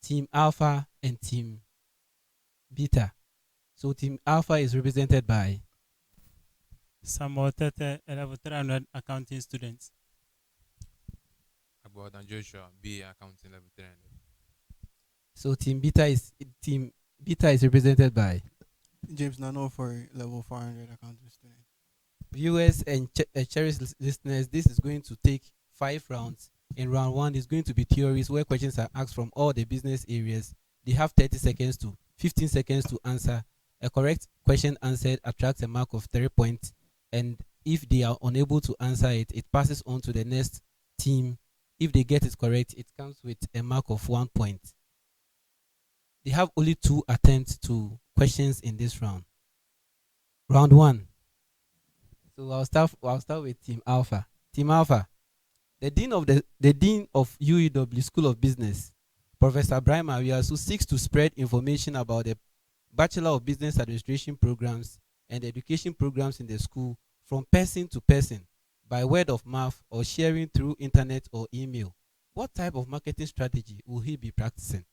Team Alpha and Team Beta. So Team Alpha is represented by. Samuel Tete, level 300 accounting students. About and Joshua, BA accounting level 300. So Team Beta is represented by. James Nano for level 400 accounting student. Viewers and cherished listeners, this is going to take 5 rounds. In round one, is going to be theories where questions are asked from all the business areas. They have 30 seconds to 15 seconds to answer. A correct question answered attracts a mark of 3 points, and if they are unable to answer it, it passes on to the next team. If they get it correct, it comes with a mark of 1 point. They have only 2 attempts to questions in this round. Round one. So I'll start with Team Alpha. Team Alpha, the dean of UEW School of Business, Professor Brian Mariasu, seeks to spread information about the Bachelor of Business Administration programs and education programs in the school from person to person by word of mouth or sharing through internet or email. What type of marketing strategy will he be practicing?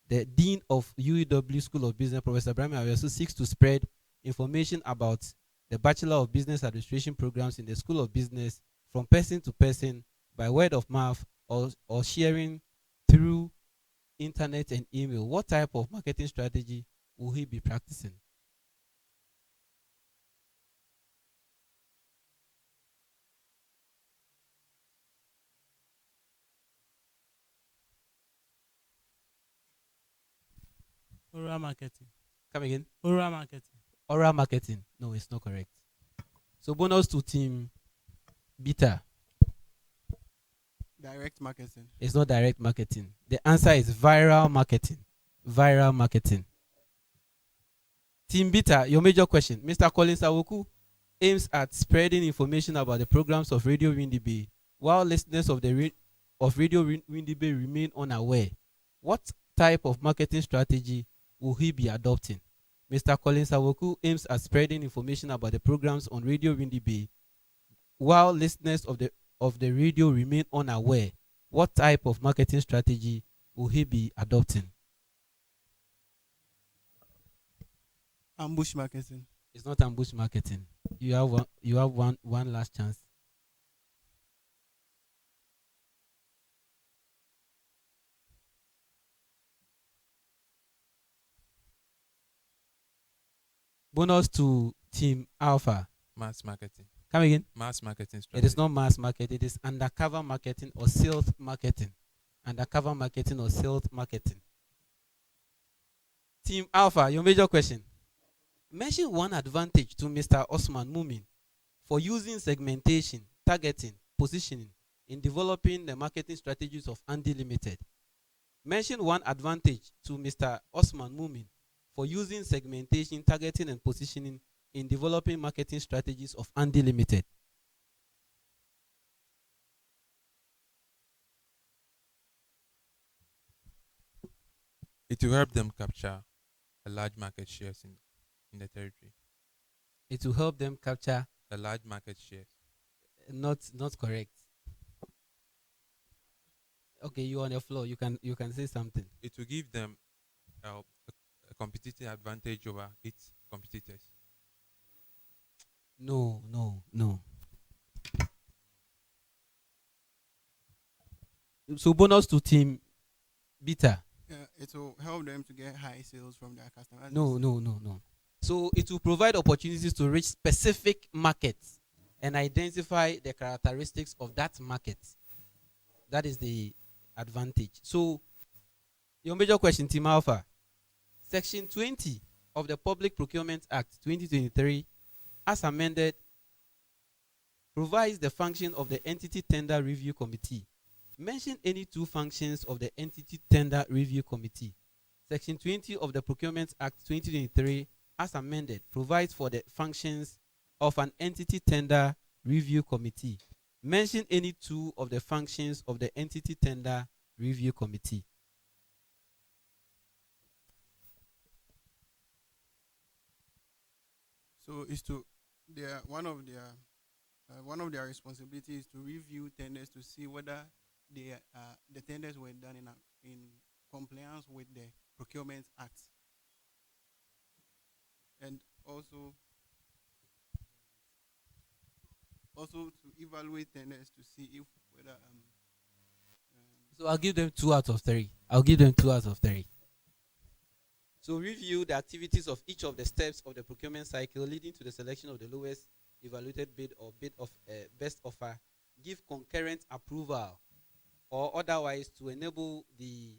The dean of UEW School of Business, Professor Brian Mariasu, seeks to spread information about the Bachelor of Business Administration programs in the School of Business from person to person by word of mouth or sharing through internet and email. What type of marketing strategy will he be practicing? Oral marketing. Come again. Oral marketing. Oral marketing. No, it's not correct. So bonus to Team Beta. Direct marketing. It's not direct marketing. The answer is viral marketing. Viral marketing. Team Beta, your major question. Mr. Collins Awoku aims at spreading information about the programs of Radio Windy Bay while listeners of Radio Windy Bay remain unaware. What type of marketing strategy will he be adopting? Mr. Collins Awoku aims at spreading information about the programs on Radio Windy Bay while listeners of the radio remain unaware. What type of marketing strategy will he be adopting? Ambush marketing. It's not ambush marketing. You have one last chance. Bonus to Team Alpha. Mass marketing. Come again. Mass marketing It strategy. is not mass market. It is undercover marketing or sales marketing. Undercover marketing or sales marketing. Team Alpha, your major question. Mention one advantage to Mr. Osman Mumin for using segmentation, targeting, positioning in developing the marketing strategies of Andy Limited. Mention one advantage to Mr. Osman Mumin for using segmentation, targeting, and positioning in developing marketing strategies of Andy Limited. It will help them capture a large market shares in the territory. It will help them capture. A large market shares. Not correct. Okay, you on your floor. You can say something. It will give them a competitive advantage over its competitors. No, no, no. So bonus to Team Beta. It will help them to get high sales from their customers. No, no, no, no. So it will provide opportunities to reach specific markets and identify the characteristics of that market. That is the advantage. So your major question, Team Alpha. Section 20 of the Public Procurement Act 2023, as amended, provides the function of the Entity Tender Review Committee. Mention any two functions of the Entity Tender Review Committee. Section 20 of the Procurement Act 2023, as amended, provides for the functions of an Entity Tender Review Committee. Mention any two of the functions of the Entity Tender Review Committee. So it's to their one of their responsibilities is to review tenders to see whether the tenders were done in compliance with the Procurement Act, and also to evaluate tenders to see if whether So I'll give them 2 out of 3. I'll give them 2 out of 3. So review the activities of each of the steps of the procurement cycle leading to the selection of the lowest evaluated bid or bid of best offer. Give concurrent approval or otherwise to enable the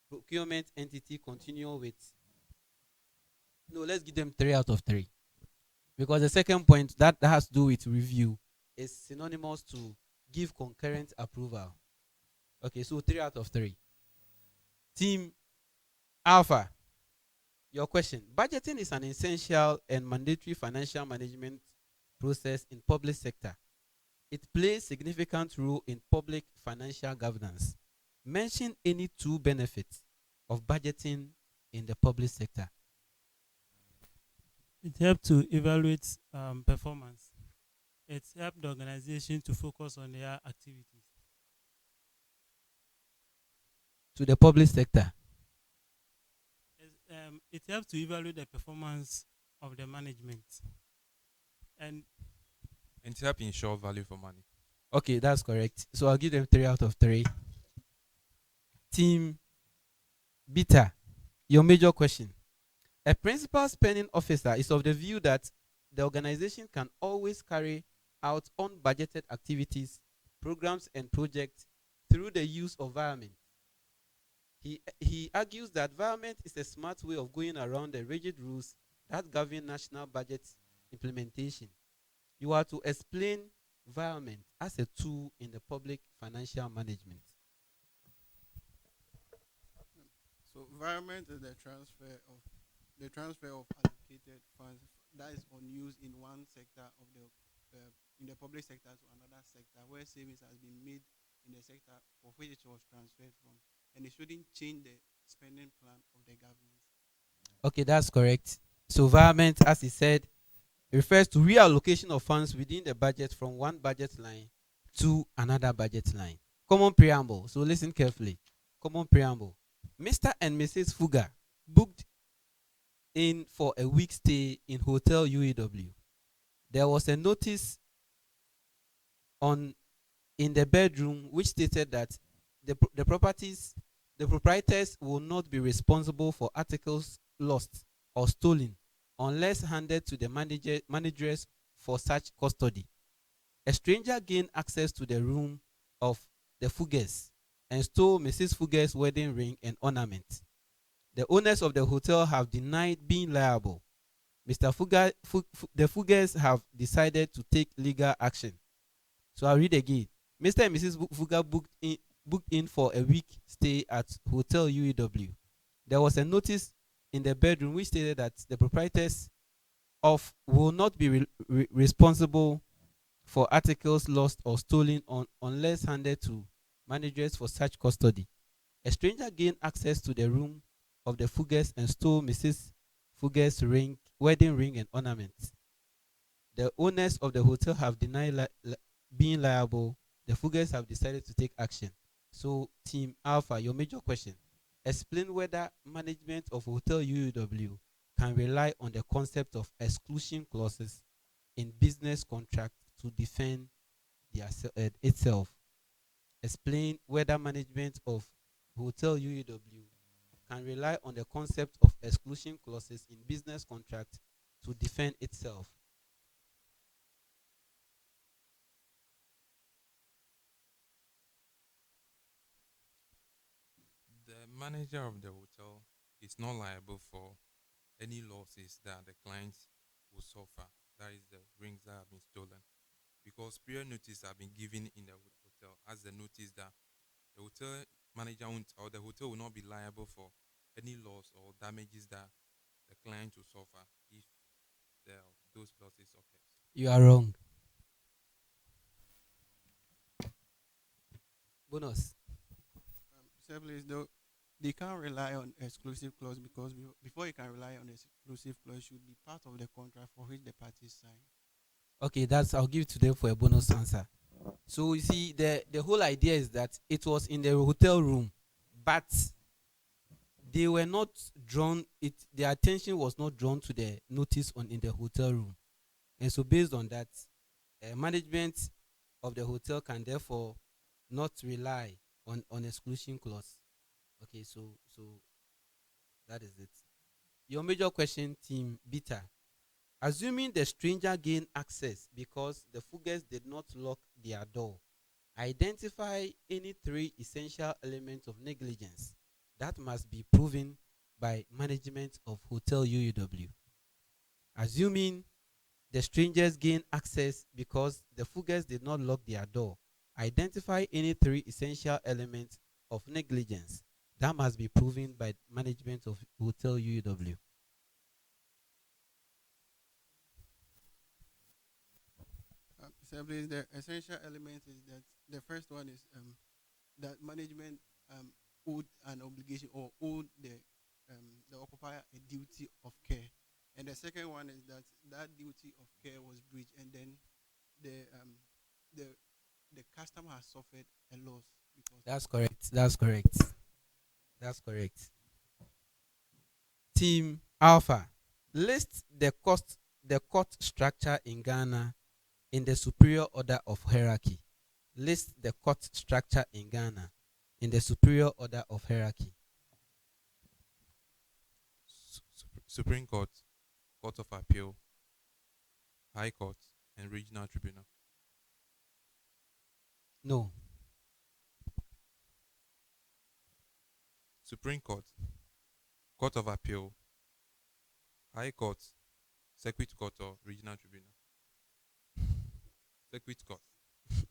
procurement entity continue with. No, let's give them 3 out of 3 because the second point that has to do with review is synonymous to give concurrent approval. Okay, so 3 out of 3. Team Alpha, your question. Budgeting is an essential and mandatory financial management process in public sector. It plays significant role in public financial governance. Mention any 2 benefits of budgeting in the public sector. It helps to evaluate performance. It helps the organization to focus on their activities. To the public sector. It helps to evaluate the performance of the management. And to help ensure value for money. Okay, that's correct. So I'll give them 3 out of 3. Team Beta, your major question. A principal spending officer is of the view that the organization can always carry out unbudgeted activities, programs, and projects through the use of environment. He argues that environment is a smart way of going around the rigid rules that govern national budget implementation. You are to explain environment as a tool in the public financial management. so environment is the transfer of allocated funds that is unused in one sector of the in the public sector to another sector where savings has been made in the sector of which it was transferred from, and it shouldn't change the spending plan of the government. Okay, that's correct. So environment, as he said, refers to reallocation of funds within the budget from one budget line to another budget line. Common preamble. So listen carefully. Common preamble. Mr. and Mrs. Fuga booked in for a week stay in Hotel UAW. There was a notice on in the bedroom which stated that the proprietors will not be responsible for articles lost or stolen unless handed to the managers for such custody. A stranger gained access to the room of the Fugues and stole Mrs. Fugues' wedding ring and ornament. The owners of the hotel have denied being liable. The Fugues have decided to take legal action. So I'll read again. Mr. and Mrs. Fuga booked in for a week stay at Hotel UEW. There was a notice in the bedroom which stated that the proprietors of will not be responsible for articles lost or stolen unless handed to managers for such custody. A stranger gained access to the room of the Fugues and stole Mrs. Fugues' wedding ring and ornaments. The owners of the hotel have denied being liable. The Fugues have decided to take action. So, Team Alpha, your major question. Explain whether management of Hotel UUW can rely on the concept of exclusion clauses in business contract to defend itself. Explain whether management of Hotel UUW can rely on the concept of exclusion clauses in business contract to defend itself. The manager of the hotel is not liable for any losses that the clients will suffer. That is the rings that have been stolen. Because prior notice have been given in the hotel as the notice that the hotel manager won't, or the hotel will not be liable for any loss or damages that the client will suffer if those losses occur. You are wrong. Bonus. Simply, though, they can't rely on exclusive clause because before you can rely on exclusive clause, it should be part of the contract for which the parties sign. Okay, I'll give it to them for a bonus answer. So you see, the whole idea is that it was in the hotel room, but they were not drawn. It their attention was not drawn to the notice on in the hotel room, and so based on that, management of the hotel can therefore not rely on exclusion clause. Okay, so that is it. Your major question, team beta. Assuming the stranger gained access because the fuggers did not lock their door, identify any three essential elements of negligence that must be proven by management of Hotel UUW. Assuming the strangers gained access because the fuggers did not lock their door, identify any three essential elements of negligence that must be proven by management of Hotel UUW. So please, the essential element is that the first one is that management owed an obligation or owed the occupier a duty of care, and the second one is that that duty of care was breached, and then the the the customer has suffered a loss because of That's correct. That's correct. That's correct. Team Alpha, list the court structure in Ghana in the superior order of hierarchy. List the court structure in Ghana in the superior order of hierarchy. Supreme Court, Court of Appeal, High Court, and Regional Tribunal. No. Supreme Court, Court of Appeal, High Court, Circuit Court, or Regional Tribunal. Circuit Court.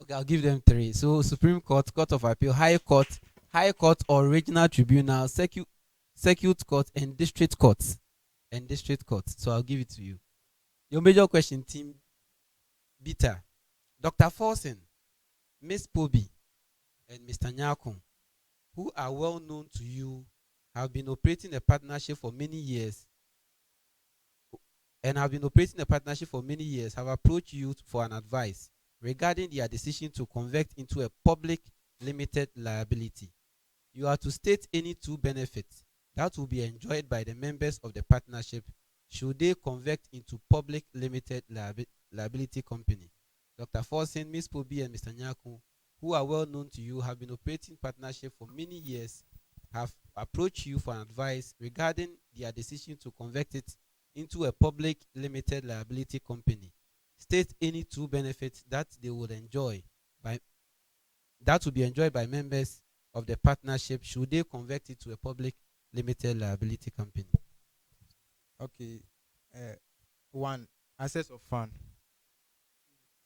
Okay, I'll give them three. So Supreme Court, Court of Appeal, High Court or Regional Tribunal, Circuit Court, and District Court. And District Court. So I'll give it to you. Your major question, team Beta. Dr. Forsen, Miss Poby, and Mr. Nyakun, who are well known to you, have been operating a partnership for many years have approached you for an advice regarding their decision to convert into a public limited liability. You are to state any two benefits that will be enjoyed by the members of the partnership should they convert into public limited liability company. Dr. Forsen, Ms. Pobi, and Mr. Nyaku, who are well known to you, have been operating partnership for many years, have approached you for advice regarding their decision to convert it into a public limited liability company. State any two benefits that they would enjoy by that will be enjoyed by members of the partnership should they convert it to a public limited liability company. Okay. One, access of fund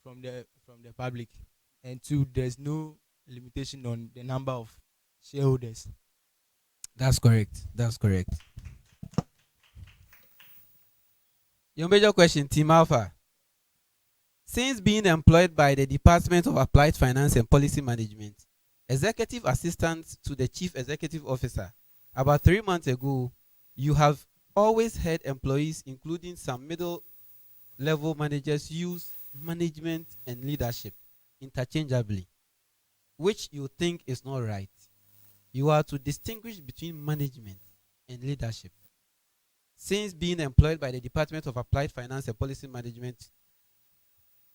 from the public, and two, there's no limitation on the number of shareholders. That's correct. That's correct. Your major question, Team Alpha. Since being employed by the Department of Applied Finance and Policy Management, executive assistant to the Chief Executive Officer, about 3 months ago, you have always had employees, including some middle level managers, use management and leadership interchangeably, which you think is not right. You are to distinguish between management and leadership. Since being employed by the Department of Applied Finance and Policy Management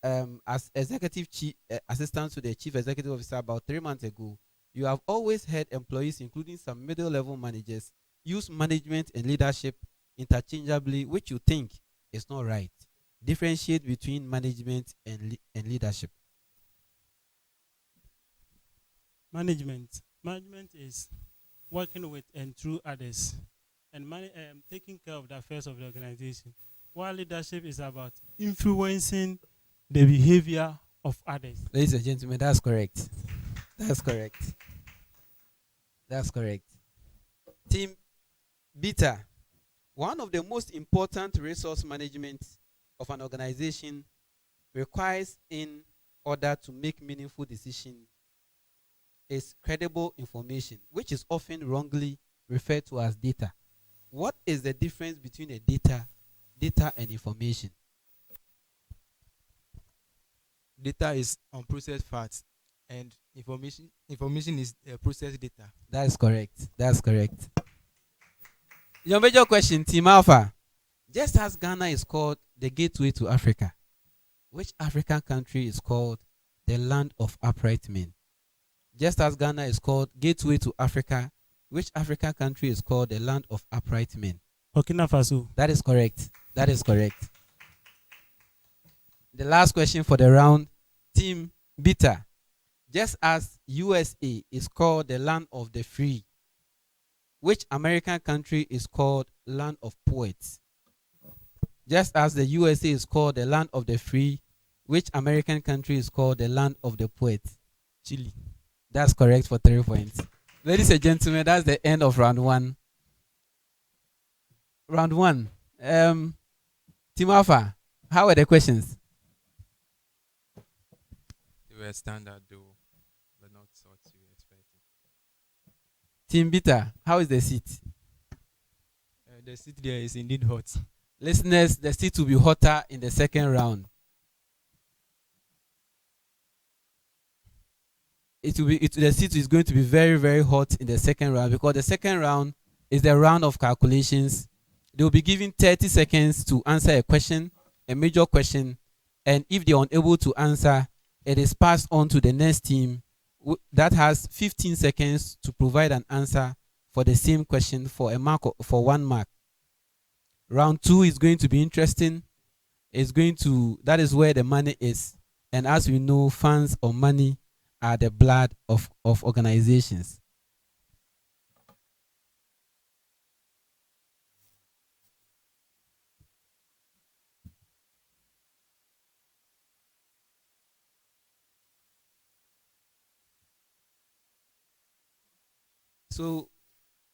as executive assistant to the Chief Executive Officer about 3 months ago, you have always had employees, including some middle level managers, use management and leadership interchangeably, which you think is not right. Differentiate between management and leadership. Management is working with and through others and taking care of the affairs of the organization, while leadership is about influencing the behavior of others. Ladies and gentlemen, that's correct. That's correct. That's correct. Team Beta, one of the most important resource management of an organization requires in order to make meaningful decisions is credible information, which is often wrongly referred to as data. What is the difference between a data and information? Data is unprocessed facts, and information is processed data. That is correct. That's correct. Your major question, Team Alpha. Just as Ghana is called the gateway to Africa, which African country is called the land of upright men? Just as Ghana is called gateway to Africa, which African country is called the land of upright men? Burkina Faso. That is correct. That is correct. The last question for the round, Team Beta. Just as USA is called the land of the free, which American country is called land of poets? Just as the USA is called the land of the free, which American country is called the land of the poets? Chile. That's correct for 3 points. Ladies and gentlemen, that's the end of round one. Round one. Team Alpha, how were the questions? They were standard though, but not what you expected. Team Beta, how is the seat? The seat there is indeed hot. Listeners, the seat will be hotter in the second round. The seat is going to be very, very hot in the second round, because the second round is the round of calculations. They will be given 30 seconds to answer a question, a major question, and if they are unable to answer, it is passed on to the next team that has 15 seconds to provide an answer for the same question for a mark for 1 mark. Round 2 is going to be interesting. That is where the money is, and as we know, funds or money are the blood of organizations. So,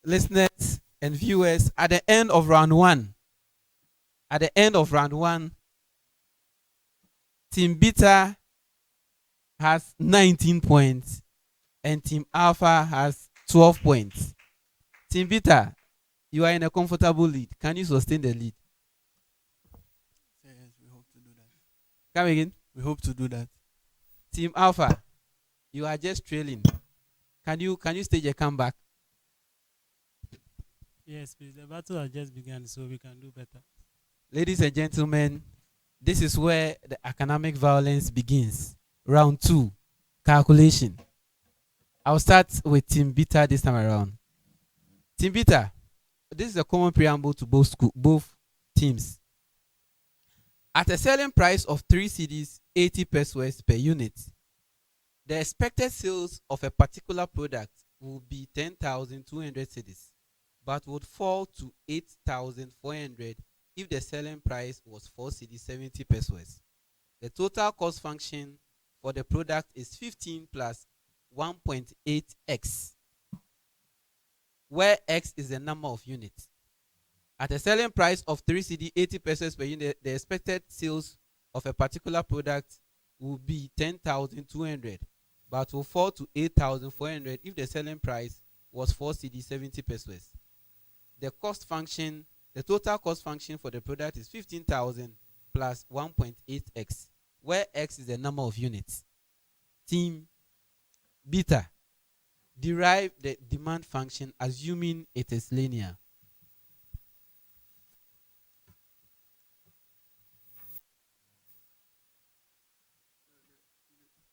listeners and viewers, at the end of round one, Team Beta has 19 points and Team Alpha has 12 points. Team Beta, you are in a comfortable lead. Can you sustain the lead? Yes, we hope to do that. Come again. We hope to do that. Team Alpha, you are just trailing. Can you stage a comeback? Yes, please. The battle has just begun, so we can do better. Ladies and gentlemen, this is where the economic violence begins. Round 2, calculation. I'll start with Team Beta this time around. Team Beta, this is a common preamble to both teams. At a selling price of 3 cedis, 80 pesos per unit, the expected sales of a particular product will be 10,200 cedis, but would fall to 8,400 if the selling price was 4 cedis 70 pesos. The total cost function for the product is 15 plus 1.8x, where x is the number of units. At a selling price of 3 cedi 80 pesos per unit, the expected sales of a particular product will be 10,200, but will fall to 8,400 if the selling price was 4 cedi 70 pesos. The total cost function for the product is 15,000 plus 1.8x, where x is the number of units. Team Beta, derive the demand function assuming it is linear.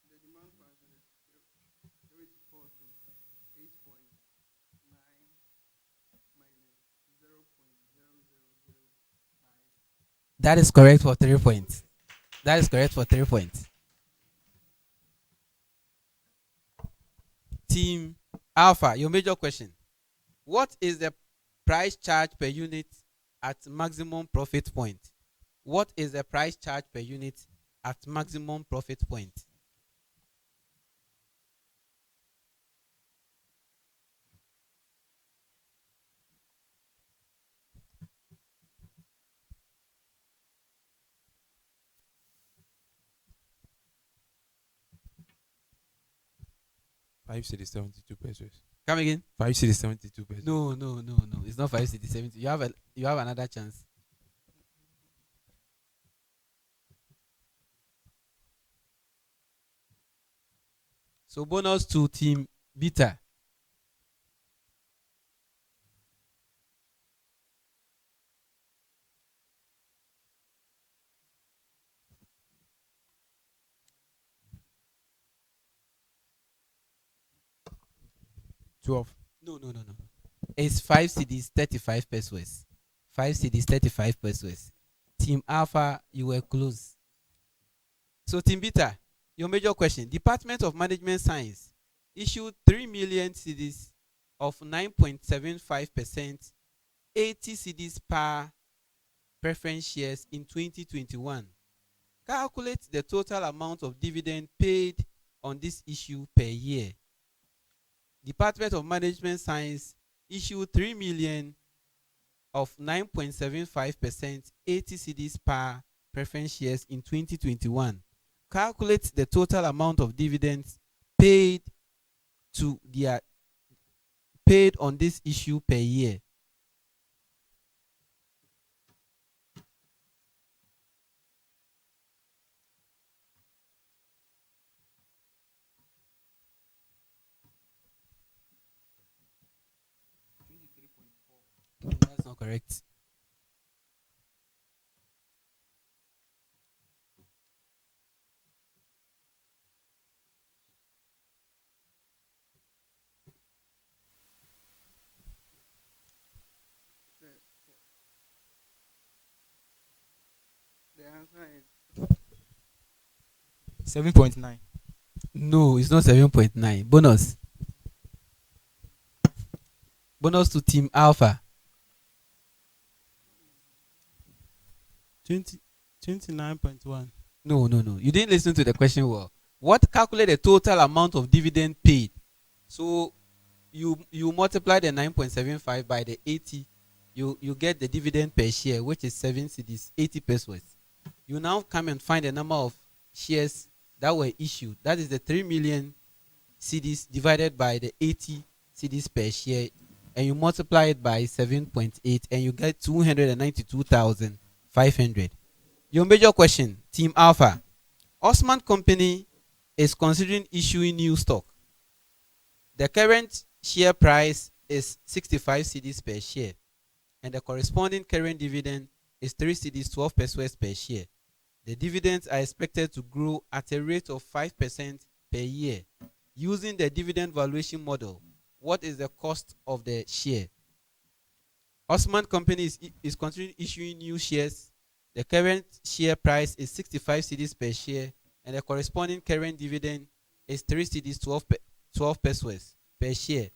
The demand function is 84 to 8.9 minus 0.0005. That is correct for 3 points. That is correct for 3 points. Team Alpha, your major question. What is the price charge per unit at maximum profit point? What is the price charge per unit at maximum profit point? Five cedis 72 pesos. Come again? 5 cedis 72 pesos. No. It's not 5 cedi 70. You have another chance. So bonus to Team Beta. 12. No, no, no, no. It's 5 CDs, 35 pesos. 5 CDs, 35 pesos. Team Alpha, you were close. So, Team Beta, your major question. Department of Management Science issued 3 million CDs of 9.75%, 80 CDs per preference shares in 2021. Calculate the total amount of dividend paid on this issue per year. Department of Management Science issued 3 million of 9.75%, 80 CDs per preference shares in 2021. Calculate the total amount of dividends paid to their paid on this issue per year. No, that's not correct. The, the answer is 7.9. No, it's not 7.9. Bonus. Bonus to Team Alpha. 20, 29.1. No, no, no. You didn't listen to the question well. What calculate the total amount of dividend paid? So you multiply the 9.75 by the 80, you get the dividend per share, which is 7 CDs, 80 pesos. You now come and find the number of shares that were issued. That is the 3 million CDs divided by the 80 CDs per share, and you multiply it by 7.8, and you get 292,500. Your major question, Team Alpha. Osman Company is considering issuing new stock. The current share price is 65 CDs per share, and the corresponding current dividend is 3 CDs, 12 pesos per share. The dividends are expected to grow at a rate of 5% per year. Using the dividend valuation model, what is the cost of the share? Osman Company is considering issuing new shares. The current share price is 65 CDs per share, and the corresponding current dividend is 3 CDs, 12 pesos per share.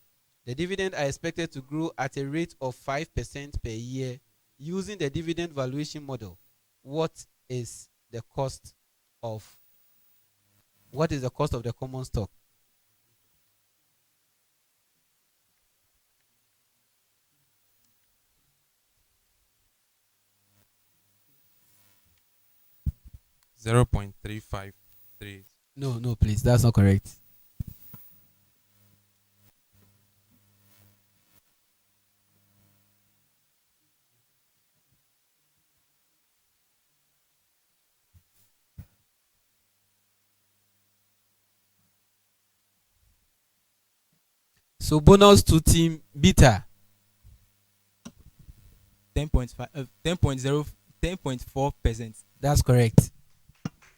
The dividend are expected to grow at a rate of 5% per year. Using the dividend valuation model, what is the cost of the common stock? Zero point 353. No, no, please, that's not correct. So bonus to Team Beta. 10.5, 10.0, 10.4%. That's correct.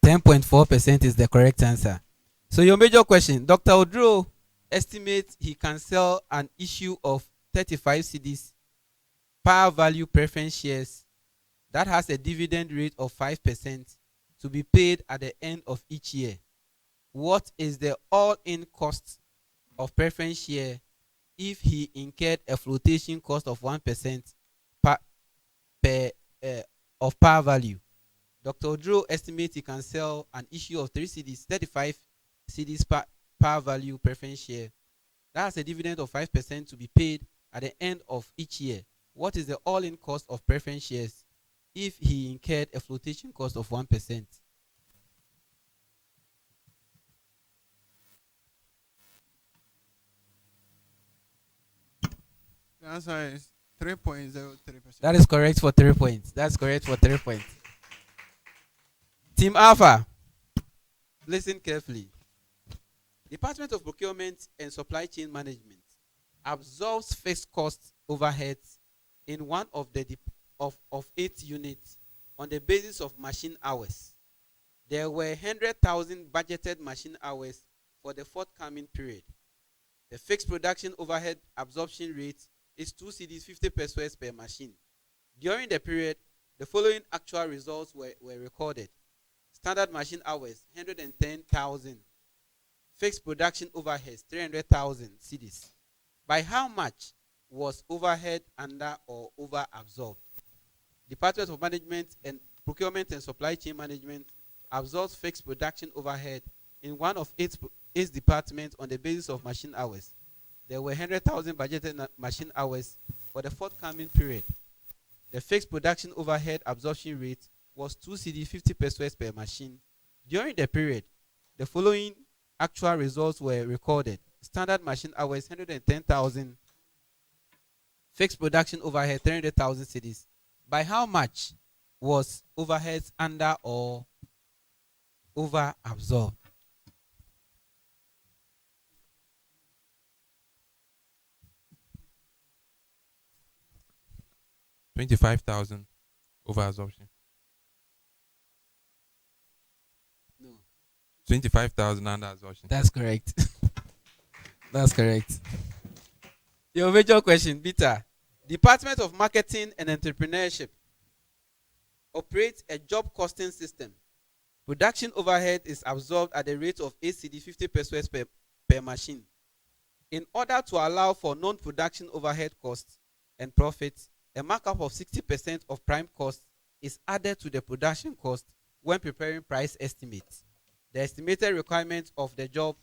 10.4% is the correct answer. So your major question, Dr. Odro estimates he can sell an issue of 35 CDs par value preference shares that has a dividend rate of 5% to be paid at the end of each year. What is the all-in cost of preference share if he incurred a flotation cost of 1% per, per of par value? Dr. Drew estimates he can sell an issue of 3 CDs, 35 CDs per value preference share. That has a dividend of 5% to be paid at the end of each year. What is the all-in cost of preference shares if he incurred a flotation cost of 1%? the answer is 3.03%. That is correct for 3 points. That's correct for 3 points. Team Alpha, listen carefully. Department of Procurement and Supply Chain Management absorbs fixed cost overheads in one of the of 8 units on the basis of machine hours. There were 100,000 budgeted machine hours for the forthcoming period. The fixed production overhead absorption rate is 2 cedis 50 pesos per machine. During the period, the following actual results were recorded. Standard machine hours 110,000. Fixed production overheads 300,000 cedis. By how much was overhead under or over absorbed? Department of Management and Procurement and Supply Chain Management absorbs fixed production overhead in one of its departments on the basis of machine hours. There were 100,000 budgeted machine hours for the forthcoming period. The fixed production overhead absorption rate was 2 CD 50 pesos per machine. During the period, the following actual results were recorded. Standard machine hours 110,000, fixed production overhead 300,000 cedis. By how much was overheads under or over absorbed? 25,000 over absorption. No. 25,000 under absorption. That's correct. That's correct. Your major question, Peter. Department of Marketing and Entrepreneurship operates a job costing system. Production overhead is absorbed at the rate of 8 CD 50 pesos per machine. In order to allow for non-production overhead costs and profits, a markup of 60% of prime cost is added to the production cost when preparing price estimates. The estimated requirements of the job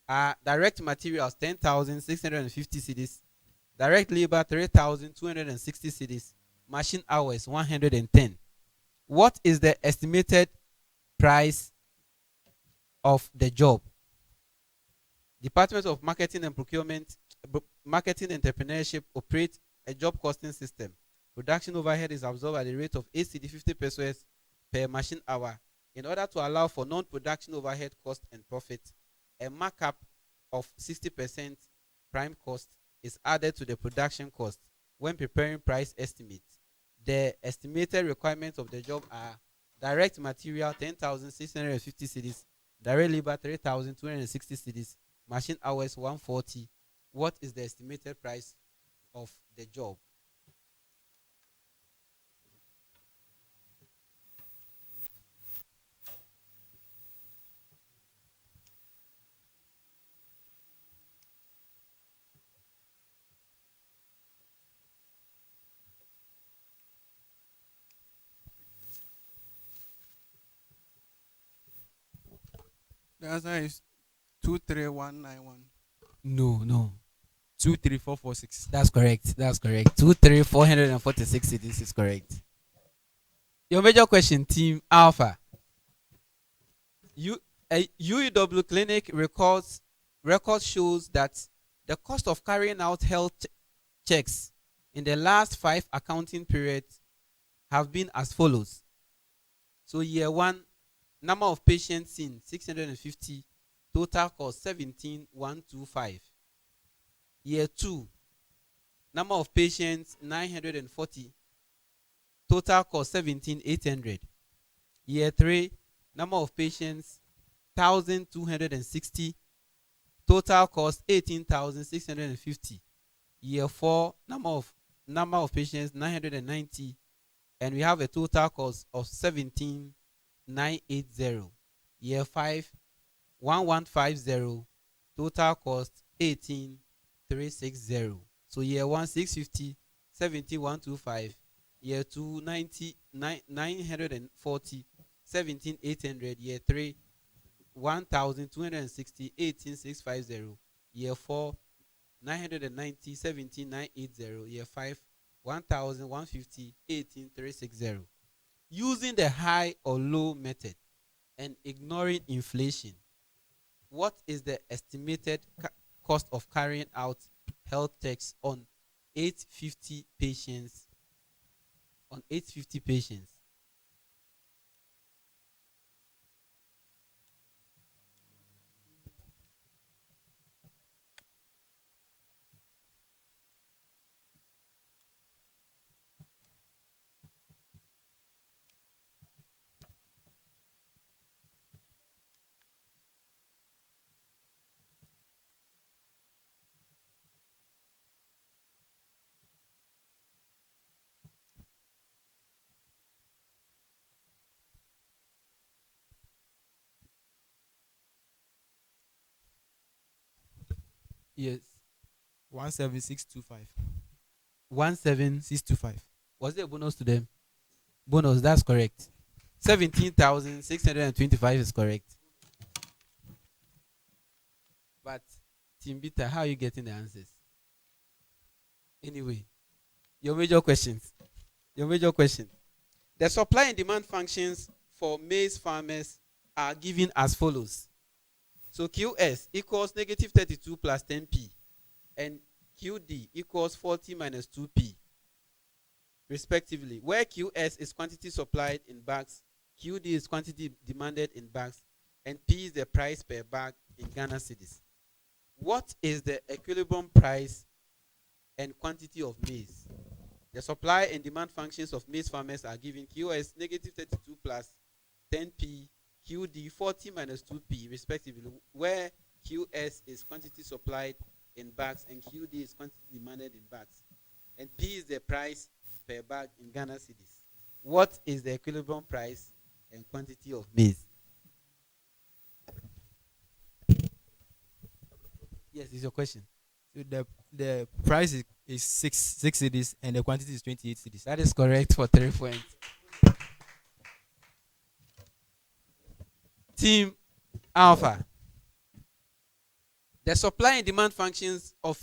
are direct materials 10,650 cedis, direct labor 3,260 cedis, machine hours 110. What is the estimated price of the job? Department of Marketing and Procurement, Marketing Entrepreneurship operates a job costing system. Production overhead is absorbed at the rate of 8 CD 50 pesos per machine hour. In order to allow for non-production overhead cost and profit, a markup of 60% prime cost is added to the production cost when preparing price estimates. The estimated requirements of the job are direct material 10,650 cedis, direct labor 3,260 cedis, machine hours 140. What is the estimated price of the job? The answer is 23191. No. 23446. That's correct. That's correct. 2,3,446 cedis is correct. Your major question, Team Alpha. A UEW clinic record shows that the cost of carrying out health checks in the last 5 accounting periods have been as follows. So year 1, number of patients seen 650, total cost 17,125. Year 2, number of patients 940, total cost 17,800. Year 3, number of patients 1,260, total cost 18,650. Year 4, number of patients 990, and we have a total cost of 17,980. Year 5, 1150, total cost 18,360. So year 1 650, 17,125. Year 2 90 940, 17,800. Year 3 1,260, 18,650. Year 4 990, 17,980. Year 5 1,150, 18,360. Using the high or low method and ignoring inflation, what is the estimated cost of carrying out health checks on 850 patients? On 850 patients. Yes. 17625. 17. 625. Was there a bonus to them? Bonus, that's correct. 17,625 is correct. But Team Beta, how are you getting the answers? Anyway, your major questions. Your major question. The supply and demand functions for maize farmers are given as follows. So QS equals negative 32 plus 10p, and QD equals 40 minus 2p, respectively, where QS is quantity supplied in bags, QD is quantity demanded in bags, and P is the price per bag in Ghana cedis. What is the equilibrium price and quantity of maize? The supply and demand functions of maize farmers are given QS negative 32 plus 10p, QD 40 minus 2p, respectively, where QS is quantity supplied in bags and QD is quantity demanded in bags, and P is the price per bag in Ghana cedis. What is the equilibrium price and quantity of maize? Yes, is your question. So the price is six cities and the quantity is 28 cities. That is correct for 3 points. Team Alpha. The supply and demand functions of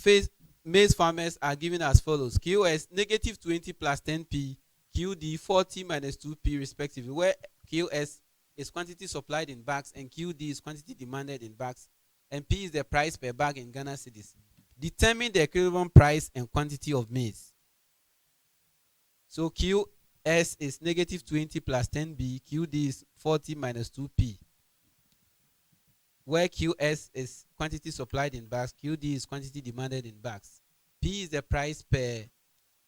maize farmers are given as follows. QS negative 20 plus 10p, QD 40 minus 2p, respectively, where QS is quantity supplied in bags and QD is quantity demanded in bags, and P is the price per bag in Ghana cedis. Determine the equivalent price and quantity of maize. So QS is negative 20 plus 10b, QD is 40 minus 2p, where QS is quantity supplied in bags, QD is quantity demanded in bags. P is the price per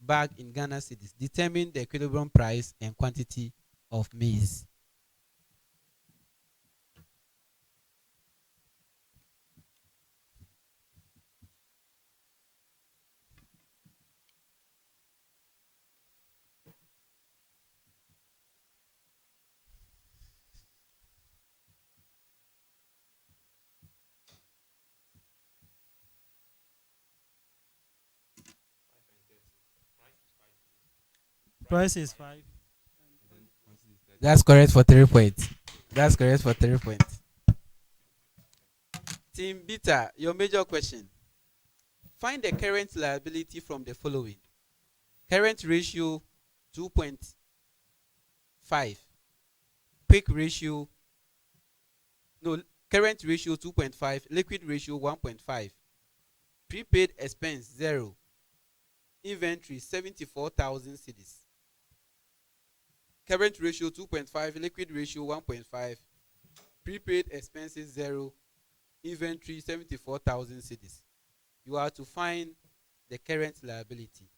bag in Ghana cedis. Determine the equilibrium price and quantity of maize. Price is 5. That's correct for 3 points. That's correct for 3 points. Team Beta, your major question. Find the current liability from the following. Current ratio 2.5. Quick ratio, no, current ratio 2.5. Liquid ratio 1.5. Prepaid expense 0. Inventory 74,000 cedis. Current ratio 2.5. Liquid ratio 1.5. Prepaid expenses 0. Inventory 74,000 cedis. You are to find the current liability.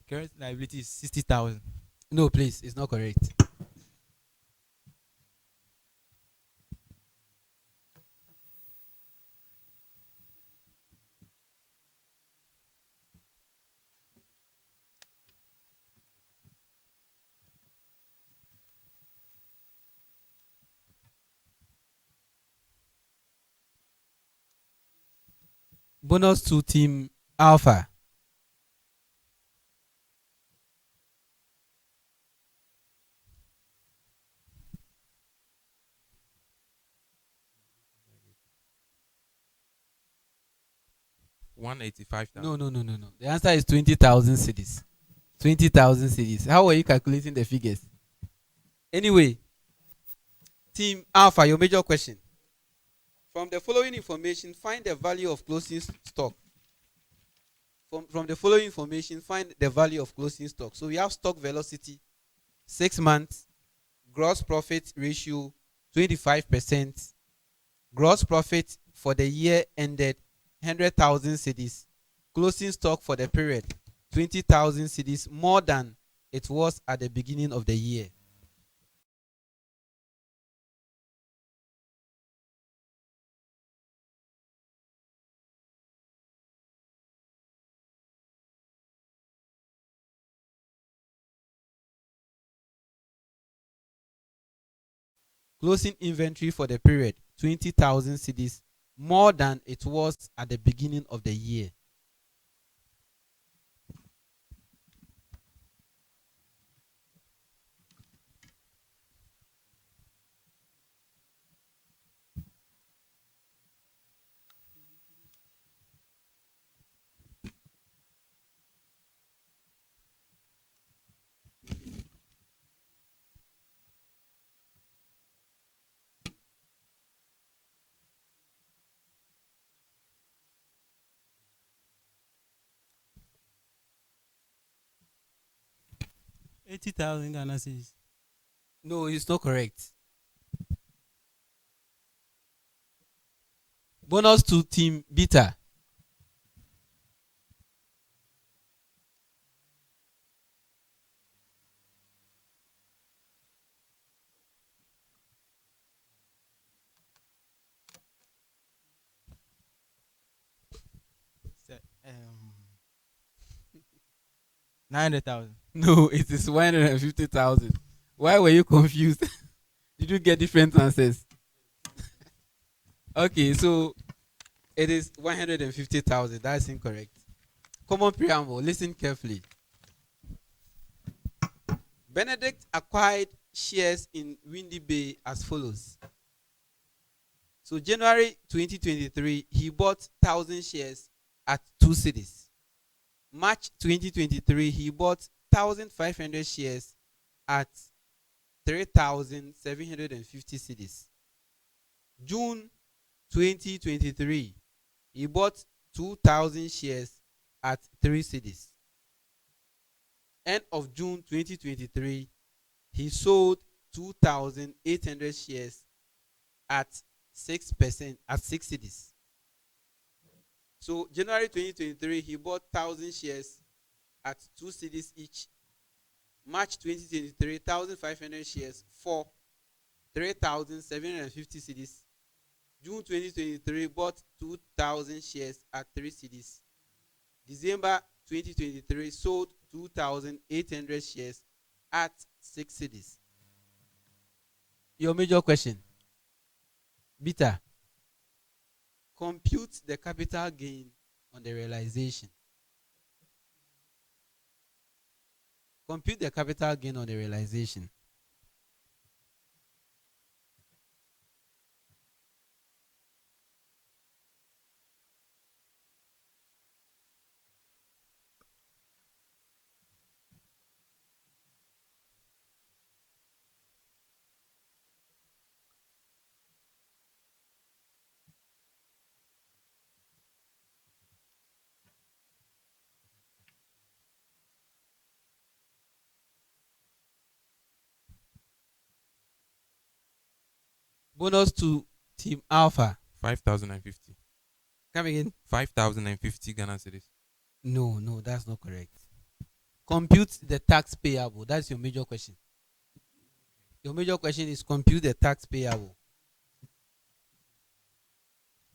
Current liability is 60,000. No, please, it's not correct. Bonus to Team Alpha. No, 185,000. no. The answer is 20,000 cedis. 20,000 cedis. How are you calculating the figures? Anyway, Team Alpha, your major question. From the following information, find the value of closing stock. From the following information, find the value of closing stock. So we have stock velocity, 6 months, gross profit ratio, 25%, gross profit for the year ended, 100,000 cedis, closing stock for the period, 20,000 cedis, more than it was at the beginning of the year. Closing inventory for the period 20,000 cedis, more than it was at the beginning of the year. $80,000 Ghana cedis. No, it's not correct. Bonus to Team Beta. Se- 900,000. No, it is 150,000. Why were you confused? Did you get different answers? Okay, so it is 150,000. That's incorrect. Common preamble. Listen carefully. Benedict acquired shares in Windy Bay as follows. So January 2023, he bought 1,000 shares at 2 cedis. March 2023, he bought 1,500 shares at 3,750 cedis. June 2023, he bought 2,000 shares at 3 cedis. End of June 2023, he sold 2,800 shares at 6% at 6 cedis. So January 2023, he bought 1,000 shares at 2 cedis each. March 2023, 1,500 shares for 3,750 cedis. June 2023, bought 2,000 shares at 3 cedis. December 2023, sold 2,800 shares at 6 cedis. Your major question. Beta. Compute the capital gain on the realization. Compute the capital gain on the realization. Bonus to Team Alpha. 5,050. Come again. 5,050 Ghana cedis. No, that's not correct. Compute the tax payable. That's your major question. Your major question is compute the tax payable.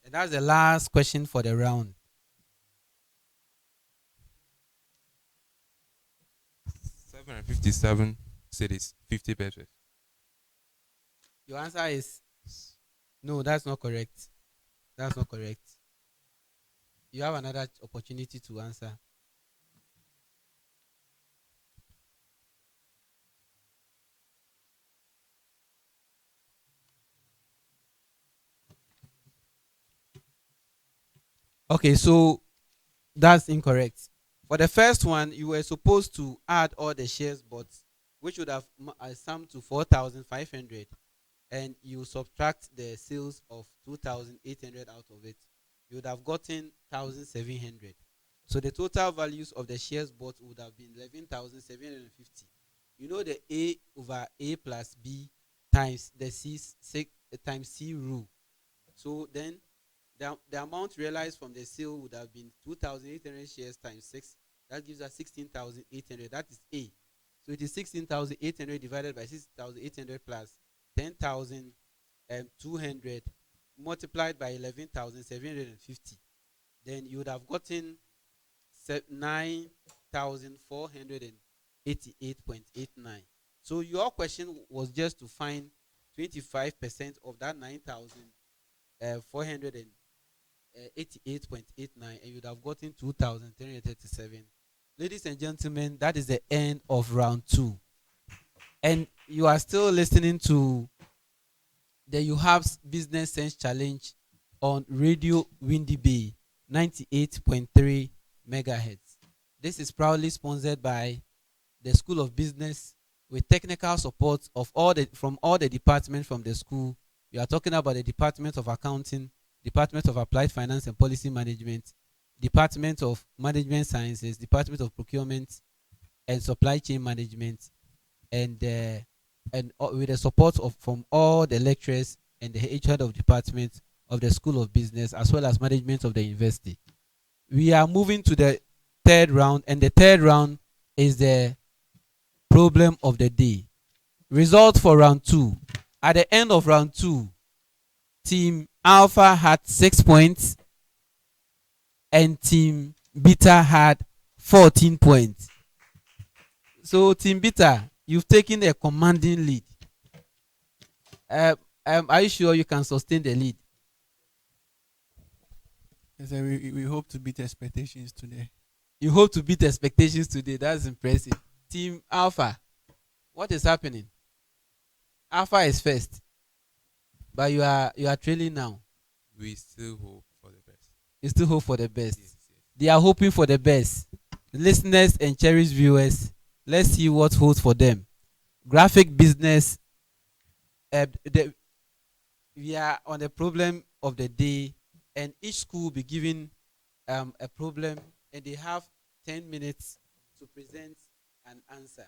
And that's the last question for the round. 757 cedis, 50 pesos. Your answer is no, that's not correct. That's not correct. You have another opportunity to answer. Okay, so that's incorrect. For the first one, you were supposed to add all the shares bought, which would have summed to 4,500, and you subtract the sales of 2,800 out of it. You would have gotten 1,700. So the total values of the shares bought would have been 11,750. You know the A over A plus B times the times C rule. So then the amount realized from the sale would have been 2,800 shares times 6. That gives us 16,800. That is A. So it is 16,800 divided by 6,800 plus 10,200 multiplied by 11,750. Then you would have gotten 9,488.89. So your question was just to find 25% of that 9,488.89, and you'd have gotten 2,337. Ladies and gentlemen, that is the end of round two. And you are still listening to the You Have Business Sense Challenge on Radio Windy Bay 98.3 megahertz. This is proudly sponsored by the School of Business with technical support of all the departments from the school. We are talking about the Department of Accounting, Department of Applied Finance and Policy Management, Department of Management Sciences, Department of Procurement and Supply Chain Management, and with the support of from all the lecturers and the head of department of the School of Business as well as management of the university. We are moving to the third round, and the third round is the problem of the day. Result for round two. At the end of round two, Team Alpha had 6 points and Team Beta had 14 points. So, Team Beta, you've taken a commanding lead. Are you sure you can sustain the lead? Yes, sir, we hope to beat expectations today. You hope to beat expectations today. That's impressive. Team Alpha, what is happening? Alpha is first, but you are trailing now. We still hope for the best. You still hope for the best. Yes, yes. They are hoping for the best. Listeners and cherished viewers, let's see what holds for them. Graphic business. We are on the problem of the day, and each school will be given a problem, and they have 10 minutes to present an answer.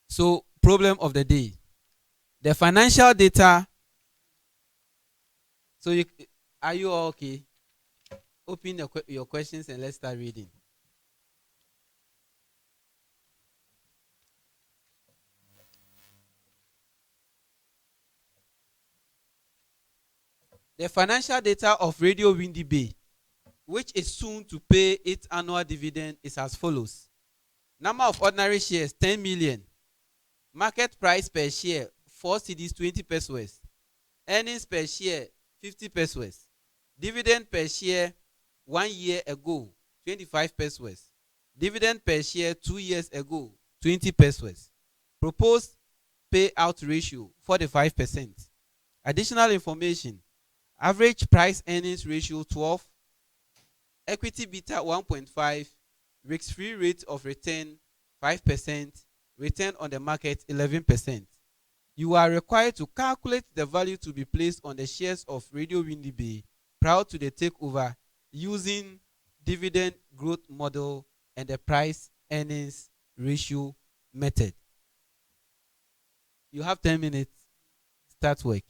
So, problem of the day. The financial data. So, are you all okay? Open your questions and let's start reading. The financial data of Radio Windy Bay, which is soon to pay its annual dividend, is as follows. Number of ordinary shares 10 million. Market price per share 4 cedis 20 pesos. Earnings per share 50 pesos. Dividend per share 1 year ago 25 pesos. Dividend per share 2 years ago 20 pesos. Proposed payout ratio 45%. Additional information: average price earnings ratio 12, equity beta 1.5, risk-free rate of return 5%, return on the market 11%. You are required to calculate the value to be placed on the shares of Radio Windy Bay prior to the takeover using dividend growth model and the price earnings ratio method. You have 10 minutes. Start work.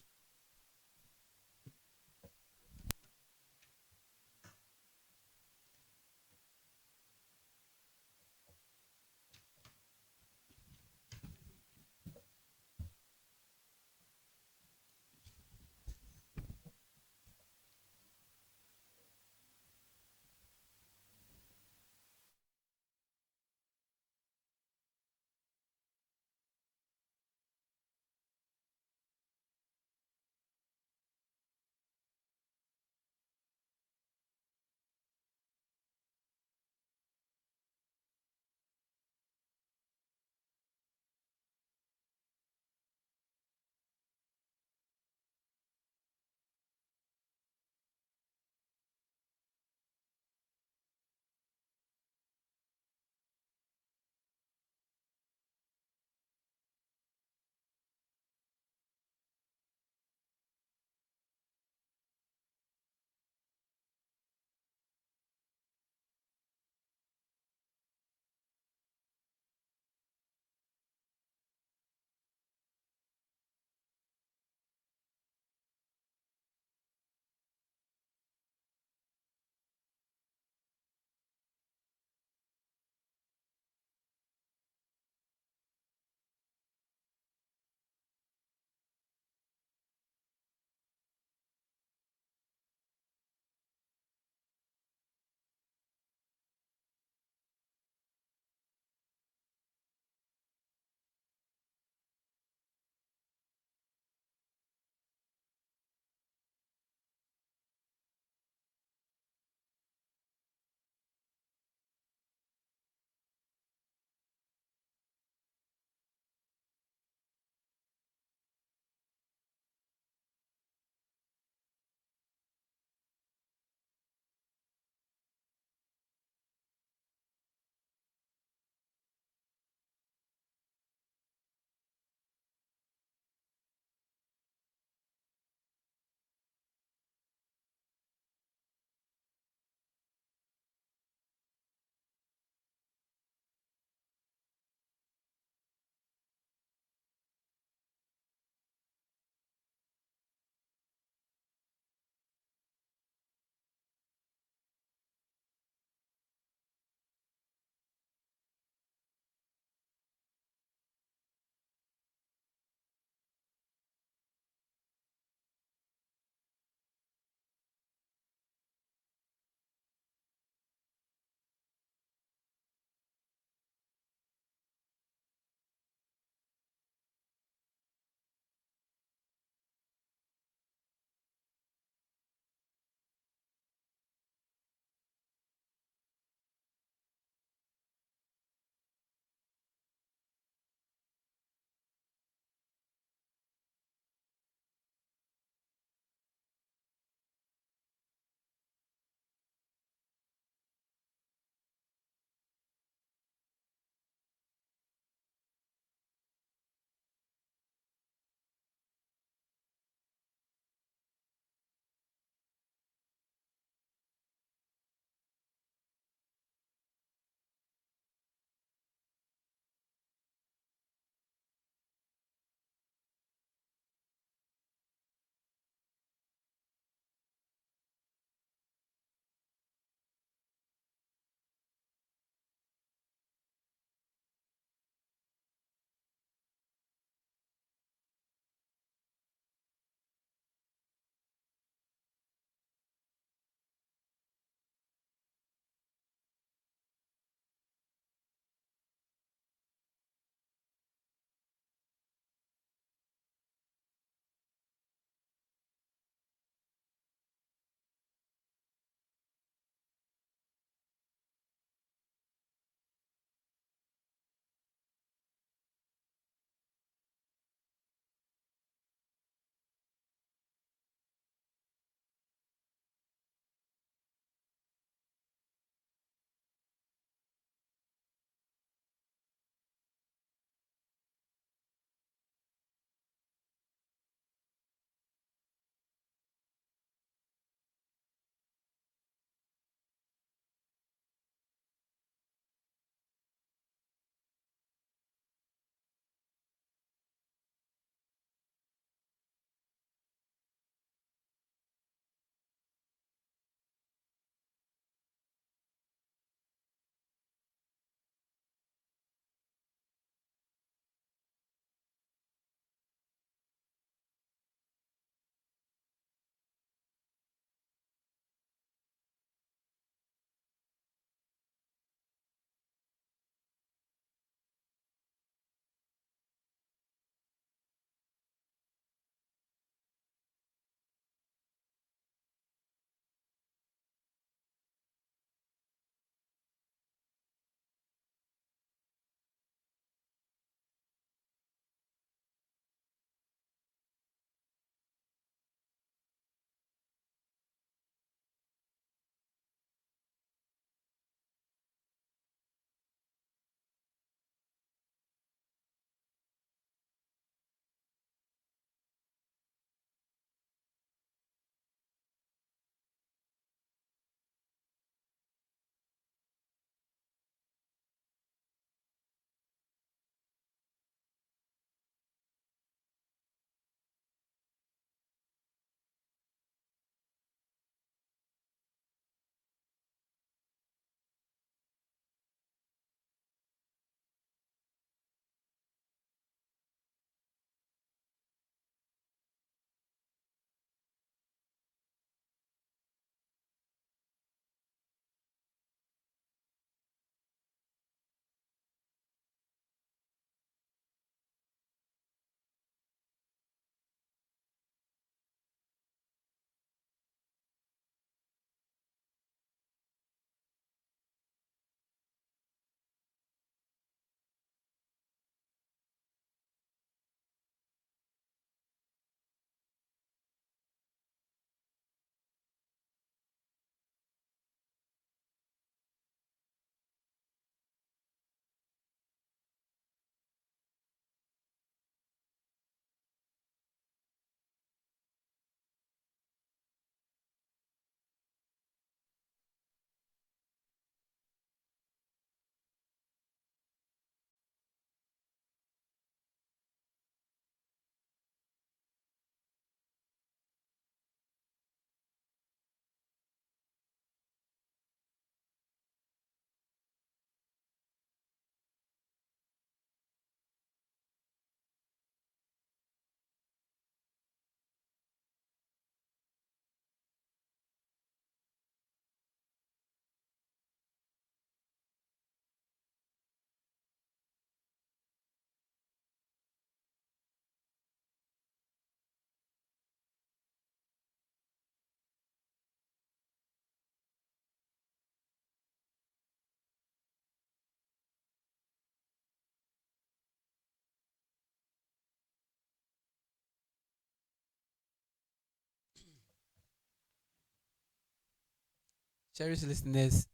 Cherished listeners,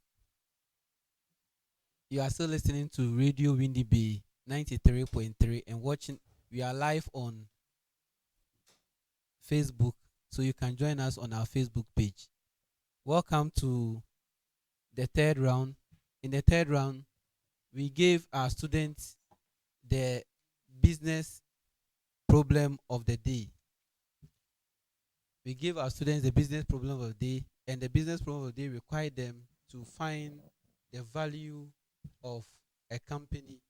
you are still listening to Radio Windy Bay 93.3 and watching. We are live on Facebook, so you can join us on our Facebook page. Welcome to the third round. In the third round, we gave our students the business problem of the day. We gave our students the business problem of the day, and the business problem of the day required them to find the value of a company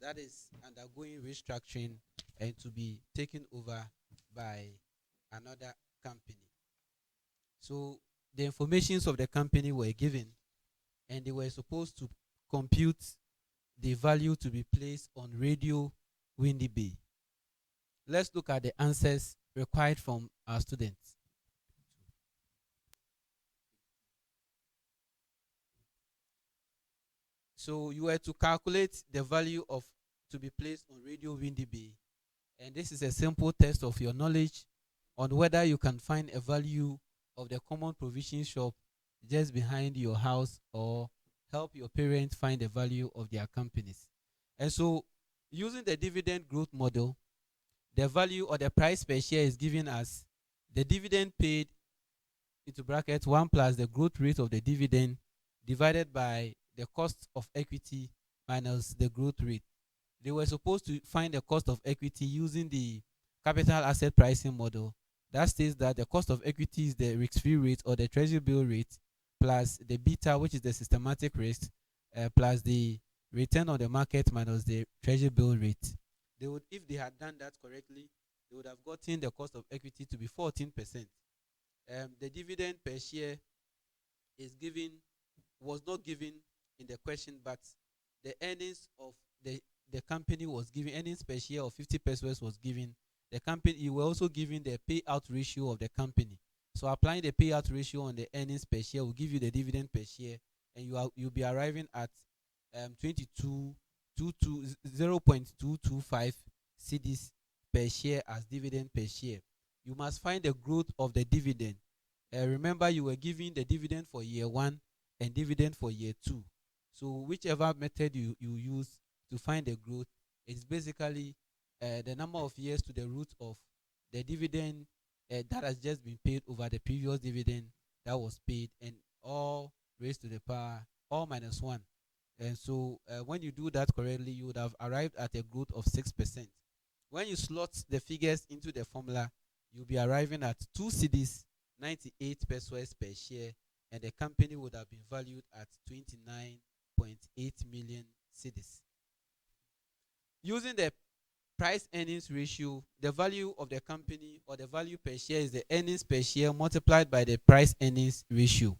that is undergoing restructuring and to be taken over by another company. So the informations of the company were given, and they were supposed to compute the value to be placed on Radio Windy Bay. Let's look at the answers required from our students. So you were to calculate the value of to be placed on Radio Windy Bay, and this is a simple test of your knowledge on whether you can find a value of the common provision shop just behind your house or help your parents find the value of their companies. And so, using the dividend growth model, the value or the price per share is given as the dividend paid into bracket 1 plus the growth rate of the dividend divided by the cost of equity minus the growth rate. They were supposed to find the cost of equity using the capital asset pricing model. That states that the cost of equity is the risk-free rate or the treasury bill rate plus the beta, which is the systematic risk, plus the return on the market minus the treasury bill rate. They would, if they had done that correctly, they would have gotten the cost of equity to be 14%. The dividend per share is given, was not given in the question, but the earnings of the company was given, earnings per share of 50 pesos was given. The company, you were also given the payout ratio of the company. So applying the payout ratio on the earnings per share will give you the dividend per share, and you'll be arriving at 0.225 cedis per share as dividend per share. You must find the growth of the dividend. Remember, you were given the dividend for year 1 and dividend for year 2. So whichever method you use to find the growth, it's basically the number of years to the root of the dividend that has just been paid over the previous dividend that was paid, and all raised to the power all minus 1. And so when you do that correctly, you would have arrived at a growth of 6%. When you slot the figures into the formula, you'll be arriving at 2 cedis 98 pesos per share, and the company would have been valued at 29.8 million cedis. Using the price earnings ratio, the value of the company or the value per share is the earnings per share multiplied by the price earnings ratio.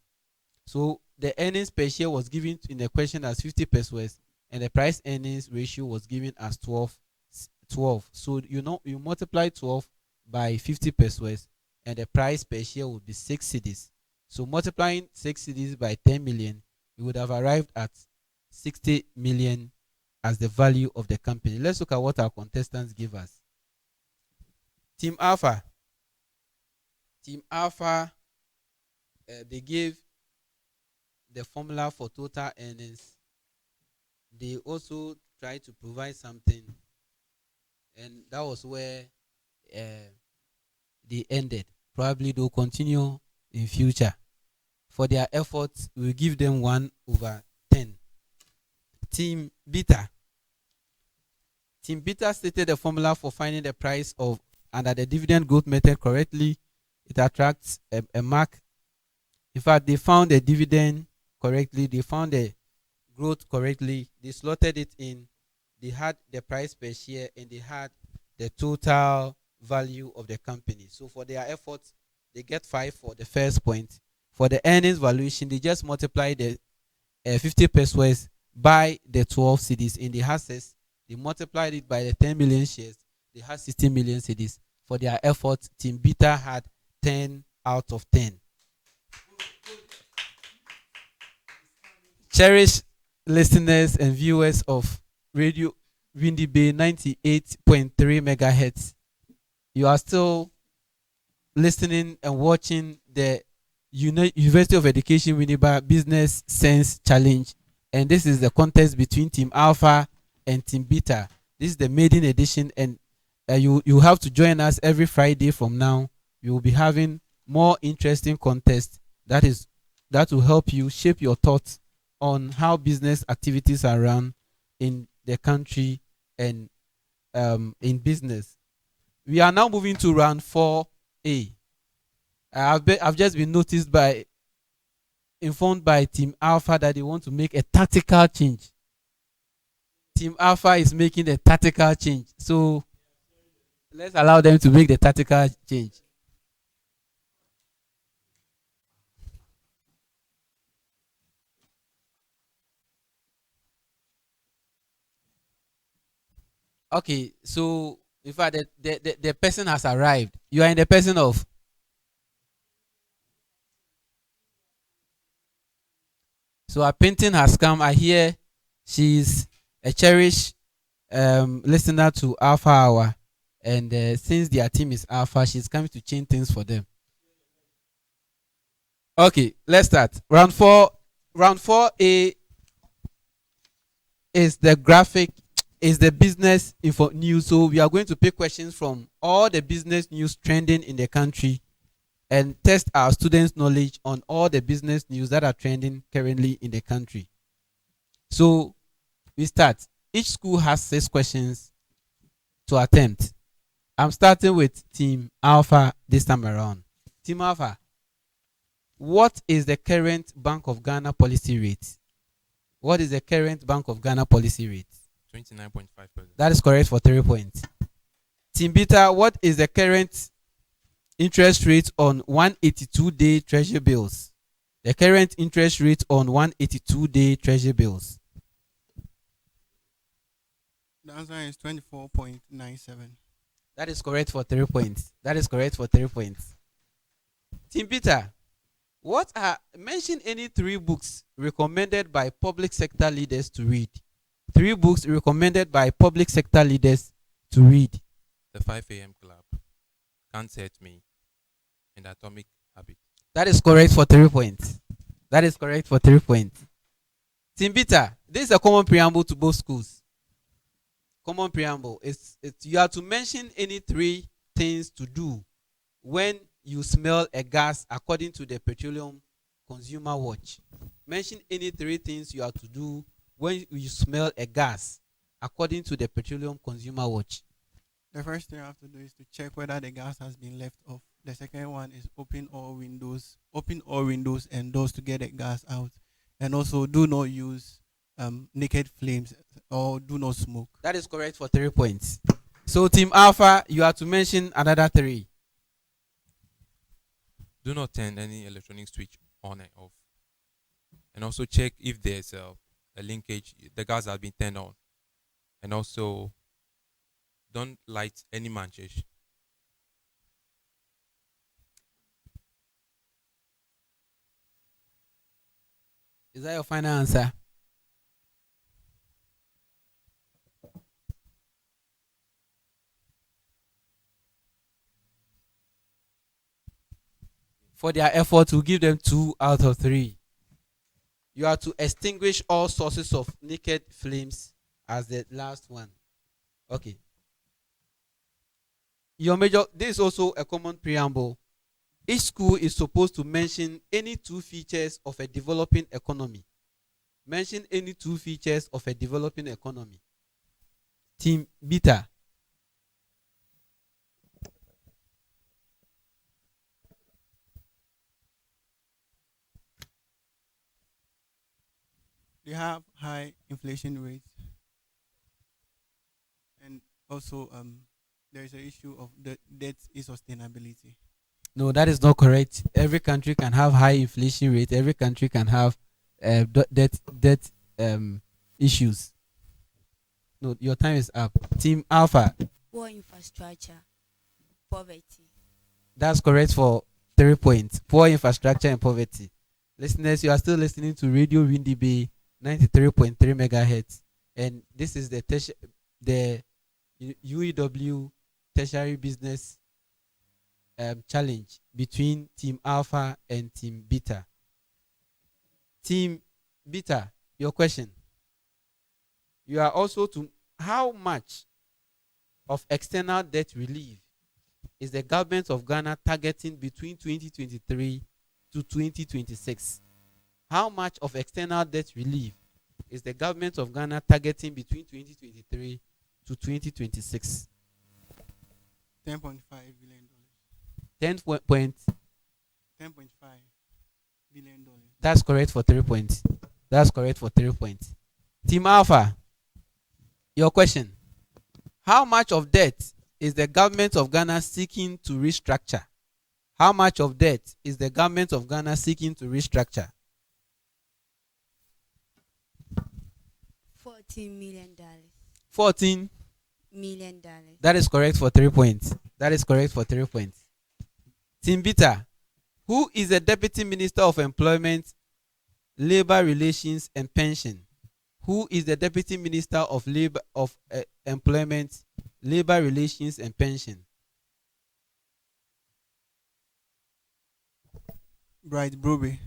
So the earnings per share was given in the question as 50 pesos, and the price earnings ratio was given as 12. So you multiply 12 by 50 pesos, and the price per share would be 6 cedis. So multiplying 6 cedis by 10 million, you would have arrived at 60 million as the value of the company. Let's look at what our contestants give us. Team Alpha. Team Alpha, they gave the formula for total earnings. They also tried to provide something, and that was where they ended. Probably they'll continue in future. For their efforts, we'll give them 1/10. Team Beta. Team Beta stated the formula for finding the price of under the dividend growth method correctly. It attracts a mark. In fact, they found the dividend correctly. They found the growth correctly. They slotted it in. They had the price per share, and they had the total value of the company. So for their efforts, they get 5 for the first point. For the earnings valuation, they just multiply the 50 pesos by the 12 cedis in the assets. They multiplied it by the 10 million shares. They had 60 million cedis. For their efforts, Team Beta had 10 out of 10. Cherished listeners and viewers of Radio Windy Bay 98.3 megahertz, you are still listening and watching the University of Education Winneba Business Sense Challenge, and this is the contest between Team Alpha and Team Beta. This is the maiden edition, and you have to join us every Friday from now. We will be having more interesting contests that will help you shape your thoughts on how business activities are run in the country and in business. We are now moving to round 4A. I've just been informed by Team Alpha that they want to make a tactical change. Team Alpha is making a tactical change. So let's allow them to make the tactical change. Okay, so in fact the person has arrived. You are in the person of. So our painting has come. I hear she's a cherished listener to Alpha Hour, and since their team is Alpha, she's coming to change things for them. Okay, let's start. Round 4. Round 4A is the graphic, is the business info news. So we are going to pick questions from all the business news trending in the country and test our students' knowledge on all the business news that are trending currently in the country. So we start. Each school has 6 questions to attempt. I'm starting with Team Alpha this time around. Team Alpha, what is the current Bank of Ghana policy rate? What is the current Bank of Ghana policy rate? 29.5%. That is correct for 3 points. Team Beta, what is the current interest rate on 182-day treasury bills? The current interest rate on 182-day treasury bills. The answer is 24.97. That is correct for 3 points. That is correct for 3 points. Team Beta, mention any 3 books recommended by public sector leaders to read. 3 books recommended by public sector leaders to read. The 5 a.m. Club, Can't Hurt Me, and Atomic Habit. That is correct for 3 points. That is correct for 3 points. Team Beta, this is a common preamble to both schools. Common preamble. You have to mention any 3 things to do when you smell a gas according to the Petroleum Consumer Watch. Mention any 3 things you have to do when you smell a gas according to the Petroleum Consumer Watch. The first thing you have to do is to check whether the gas has been left off. The second one is open all windows and doors to get the gas out. And also do not use naked flames or do not smoke. That is correct for 3 points. So Team Alpha, you have to mention another 3. Do not turn any electronic switch on and off. And also check if there's a linkage, the gas has been turned on. And also don't light any matches. Is that your final answer? For their effort, we'll give them 2 out of 3. You are to extinguish all sources of naked flames as the last one. Okay. This is also a common preamble. Each school is supposed to mention any 2 features of a developing economy. Mention any 2 features of a developing economy. Team Beta. They have high inflation rates, and also there is an issue of the debt sustainability. No, that is not correct. Every country can have high inflation rate. Every country can have debt issues. No, your time is up. Team Alpha. Poor infrastructure, poverty. That's correct for 3 points. Poor infrastructure and poverty. Listeners, you are still listening to Radio Windy Bay 93.3 megahertz, and this is the UEW Tertiary Business challenge between Team Alpha and Team Beta. Team Beta, your question. You are also to how much of external debt relief is the government of Ghana targeting between 2023 to 2026? How much of external debt relief is the government of Ghana targeting between 2023 to 2026? $10.5 billion. 10 point. $10.5 billion. That's correct for 3 points. That's correct for 3 points. Team Alpha, your question. How much of debt is the government of Ghana seeking to restructure? How much of debt is the government of Ghana seeking to restructure? $14 million. $14 million. That is correct for 3 points. That is correct for 3 points. Team Beta, who is the Deputy Minister of Employment, Labor Relations and Pension? Who is the Deputy Minister of Employment, Labor Relations and Pension? Bright Brobe.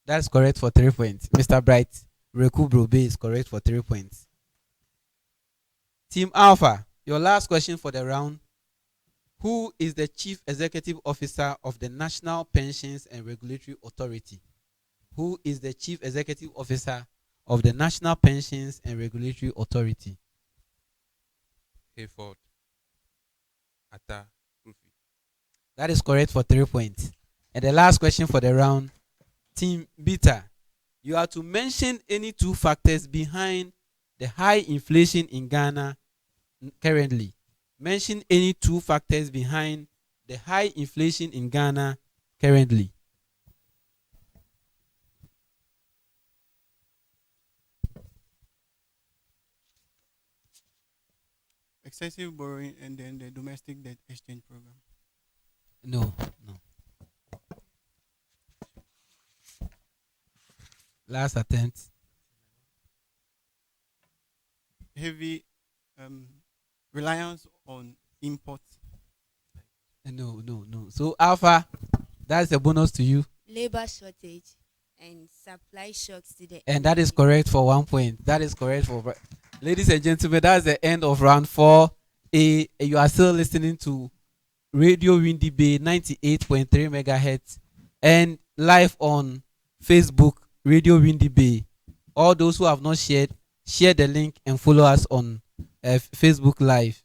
That's correct for 3 points. Mr. Bright Reku Brobe is correct for 3 points. Team Alpha, your last question for the round. Who is the Chief Executive Officer of the National Pensions and Regulatory Authority? Who is the Chief Executive Officer of the National Pensions and Regulatory Authority? Hayford Atta Rufi. That is correct for 3 points. And the last question for the round. Team Beta, you are to mention any two factors behind the high inflation in Ghana currently. Mention any two factors behind the high inflation in Ghana currently. Excessive borrowing and then the domestic debt exchange program. No. Last attempt. Heavy reliance on imports. No. So Alpha, that's a bonus to you. Labor shortage and supply shocks to the And that is correct for 1 point. That is correct for. Ladies and gentlemen, that's the end of round 4A. You are still listening to Radio Windy Bay 98.3 megahertz and live on Facebook, Radio Windy Bay. All those who have not shared, share the link and follow us on Facebook Live.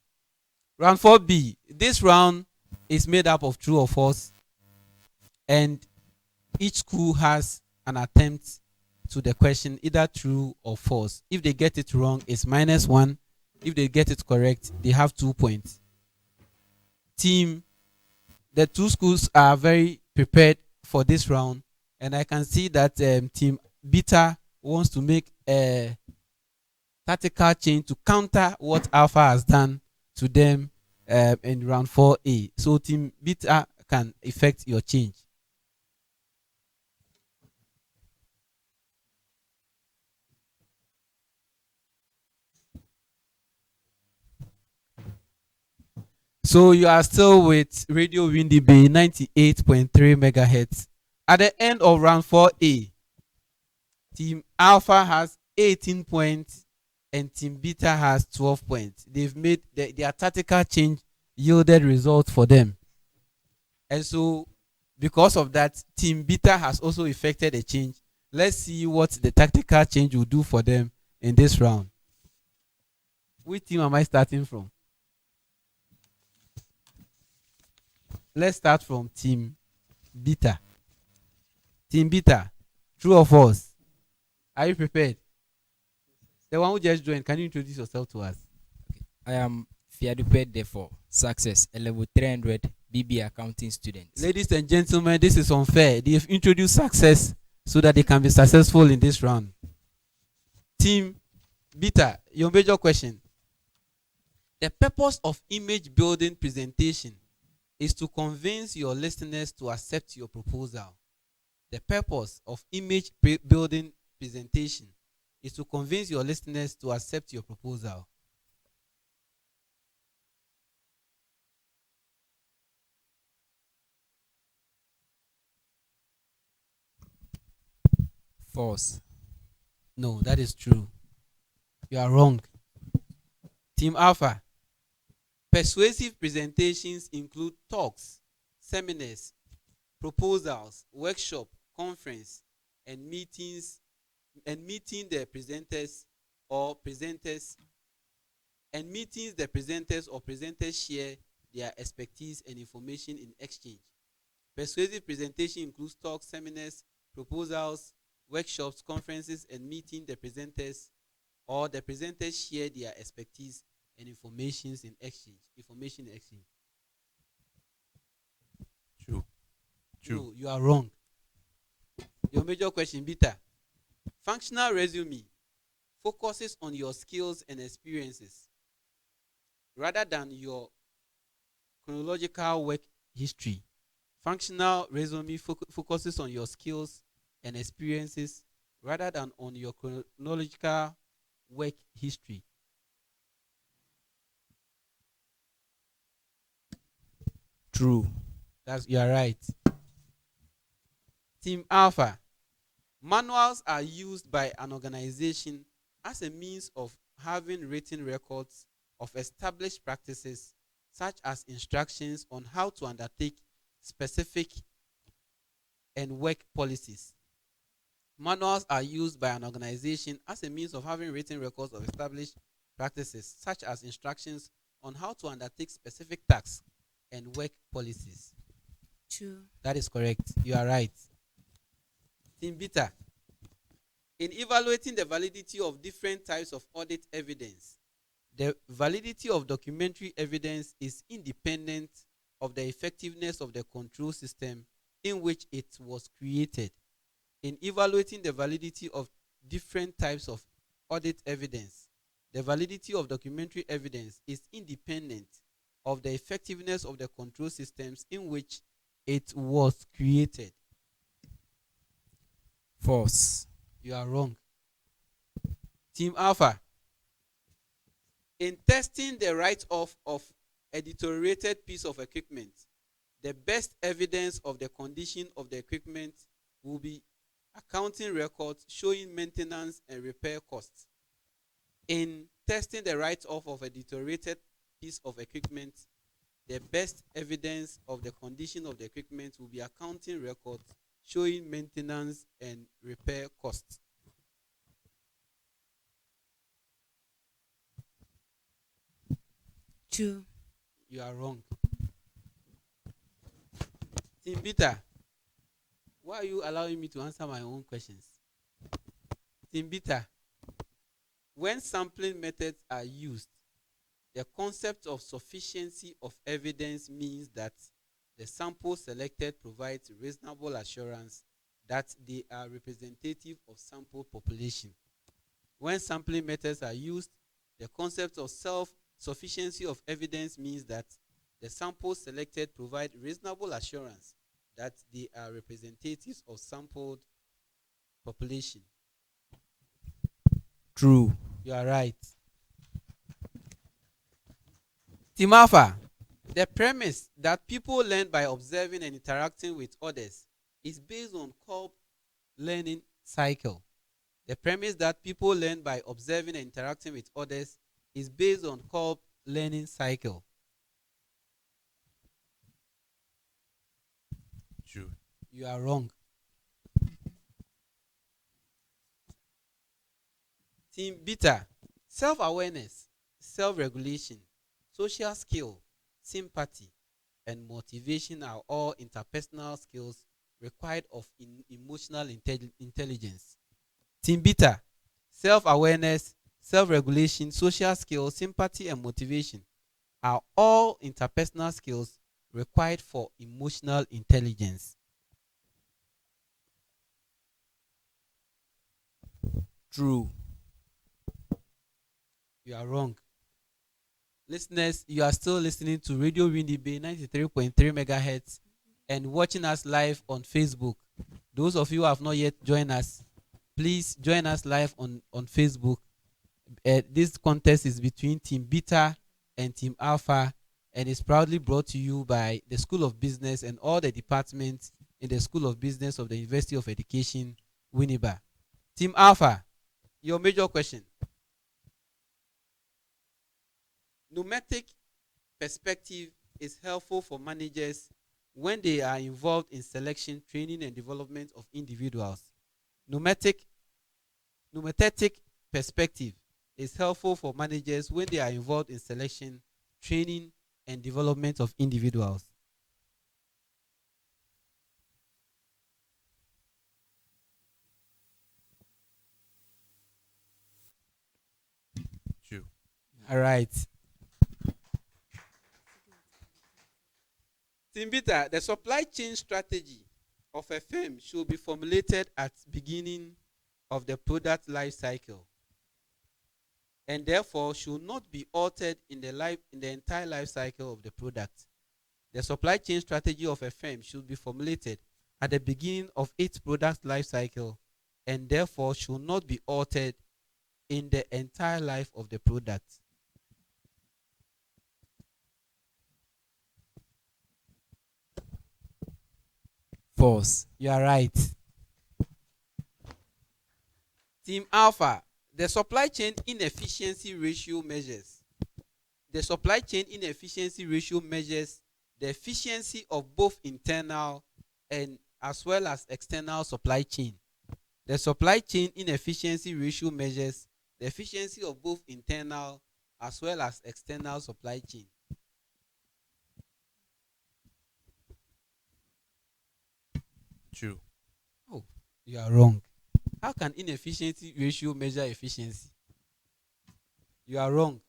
Round 4B. This round is made up of true or false, and each school has an attempt to the question, either true or false. If they get it wrong, it's -1. If they get it correct, they have 2 points. The two schools are very prepared for this round, and I can see that Team Beta wants to make a tactical change to counter what Alpha has done to them in round 4A. So Team Beta can effect your change. So you are still with Radio Windy Bay 98.3 megahertz. At the end of round 4A, Team Alpha has 18 points and Team Beta has 12 points. They've made their tactical change yielded results for them. And so because of that, Team Beta has also effected a change. Let's see what the tactical change will do for them in this round. Which team am I starting from? Let's start from Team Beta. Team Beta, true or false? Are you prepared? The one who just joined, can you introduce yourself to us? I am Fiadupe Defo, Success, a level 300 BB accounting student. Ladies and gentlemen, this is unfair. They've introduced Success so that they can be successful in this round. Team Beta, your major question. The purpose of image building presentation is to convince your listeners to accept your proposal. The purpose of image building presentation is to convince your listeners to accept your proposal. False. No, that is true. You are wrong. Team Alpha. Persuasive presentations include talks, seminars, proposals, workshop, conference, and meetings, and meeting the presenters or presenters and meetings the presenters or presenters share their expertise and information in exchange. Persuasive presentation includes talks, seminars, proposals, workshops, conferences, and meeting the presenters or the presenters share their expertise and informations in exchange. Information in exchange. True. True. No, you are wrong. Your major question, Beta. Functional resume focuses on your skills and experiences rather than your chronological work history. Functional resume focuses on your skills and experiences rather than on your chronological work history. True. That's you are right. Team Alpha. Manuals are used by an organization as a means of having written records of established practices, such as instructions on how to undertake specific and work policies. Manuals are used by an organization as a means of having written records of established practices, such as instructions on how to undertake specific tasks and work policies. True. That is correct. You are right. Team Beta. In evaluating the validity of different types of audit evidence, the validity of documentary evidence is independent of the effectiveness of the control system in which it was created. In evaluating the validity of different types of audit evidence, the validity of documentary evidence is independent of the effectiveness of the control systems in which it was created. False. You are wrong. Team Alpha. In testing the write-off of a deteriorated piece of equipment, the best evidence of the condition of the equipment will be accounting records showing maintenance and repair costs. In testing the write-off of a deteriorated piece of equipment, the best evidence of the condition of the equipment will be accounting records showing maintenance and repair costs. True. You are wrong. Team Beta, why are you allowing me to answer my own questions? Team Beta, when sampling methods are used, the concept of sufficiency of evidence means that the sample selected provides reasonable assurance that they are representative of sample population. When sampling methods are used, the concept of self-sufficiency of evidence means that the samples selected provide reasonable assurance that they are representatives of sampled population. True. You are right. Team Alpha, the premise that people learn by observing and interacting with others is based on Kolb learning cycle. The premise that people learn by observing and interacting with others is based on Kolb learning cycle. True. You are wrong. Team Beta, self-awareness, self-regulation, social skill, sympathy, and motivation are all interpersonal skills required of emotional intelligence. Team Beta, self-awareness, self-regulation, social skill, sympathy, and motivation are all interpersonal skills required for emotional intelligence. True. You are wrong. Listeners, you are still listening to Radio Windy Bay 93.3 megahertz and watching us live on Facebook. Those of you who have not yet joined us, please join us live on Facebook. This contest is between Team Beta and Team Alpha and is proudly brought to you by the School of Business and all the departments in the School of Business of the University of Education, Winneba. Team Alpha, your major question. Numeric perspective is helpful for managers when they are involved in selection, training, and development of individuals. Numeric, numeric perspective is helpful for managers when they are involved in selection, training, and development of individuals. True. All right. Team Beta, the supply chain strategy of a firm should be formulated at beginning of the product life cycle and therefore should not be altered in the entire life cycle of the product. The supply chain strategy of a firm should be formulated at the beginning of its product life cycle and therefore should not be altered in the entire life of the product. False. You are right. Team Alpha, the supply chain inefficiency ratio measures. The supply chain inefficiency ratio measures the efficiency of both internal and as well as external supply chain. The supply chain inefficiency ratio measures the efficiency of both internal as well as external supply chain. True. Oh, you are wrong. How can inefficiency ratio measure efficiency? You are wrong.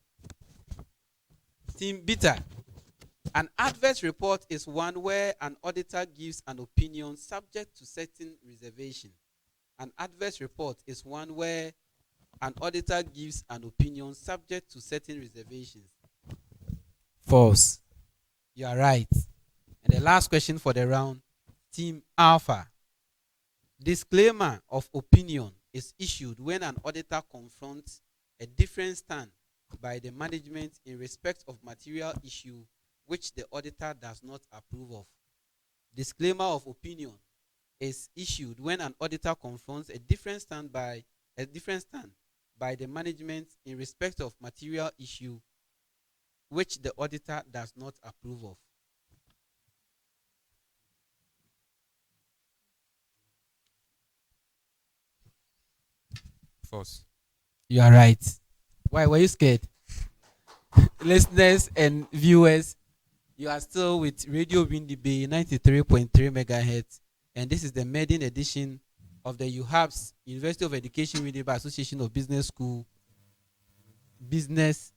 Team Beta, an adverse report is one where an auditor gives an opinion subject to certain reservation. An adverse report is one where an auditor gives an opinion subject to certain reservations. False. You are right. And the last question for the round, Team Alpha. Disclaimer of opinion is issued when an auditor confronts a different stand by the management in respect of material issue which the auditor does not approve of. Disclaimer of opinion is issued when an auditor confronts a different stand by the management in respect of material issue which the auditor does not approve of. False. You are right. Why were you scared? Listeners and viewers, you are still with Radio Windy Bay 93.3 megahertz, and this is the maiden edition of the Uewabs University of Education Windy Bay Association of Business School Business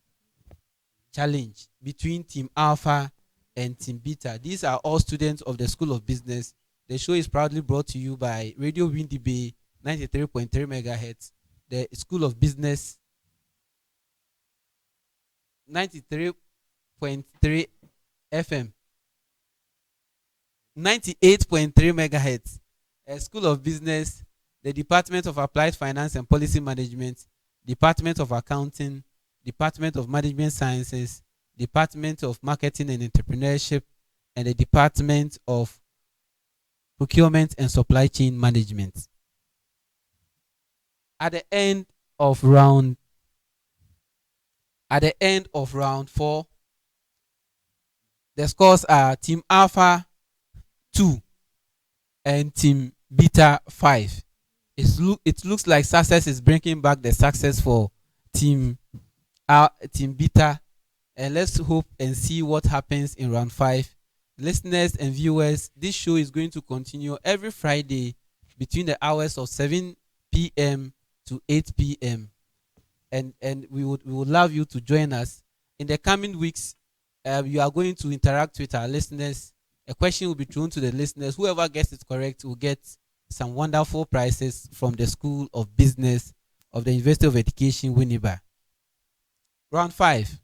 Challenge between Team Alpha and Team Beta. These are all students of the School of Business. The show is proudly brought to you by Radio Windy Bay 93.3 megahertz, the School of Business 93.3 FM, 98.3 megahertz, a School of Business, the Department of Applied Finance and Policy Management, Department of Accounting, Department of Management Sciences, Department of Marketing and Entrepreneurship, and the Department of Procurement and Supply Chain Management. At the end of round 4, the scores are Team Alpha 2 and Team Beta 5. It looks like success is bringing back the success for Team Beta, and let's hope and see what happens in round 5. Listeners and viewers, this show is going to continue every Friday between the hours of 7 p.m. to 8 p.m. and we would love you to join us in the coming weeks. You are going to interact with our listeners. A question will be thrown to the listeners. Whoever gets it correct will get some wonderful prizes from the School of Business of the University of Education Winneba. Round 5.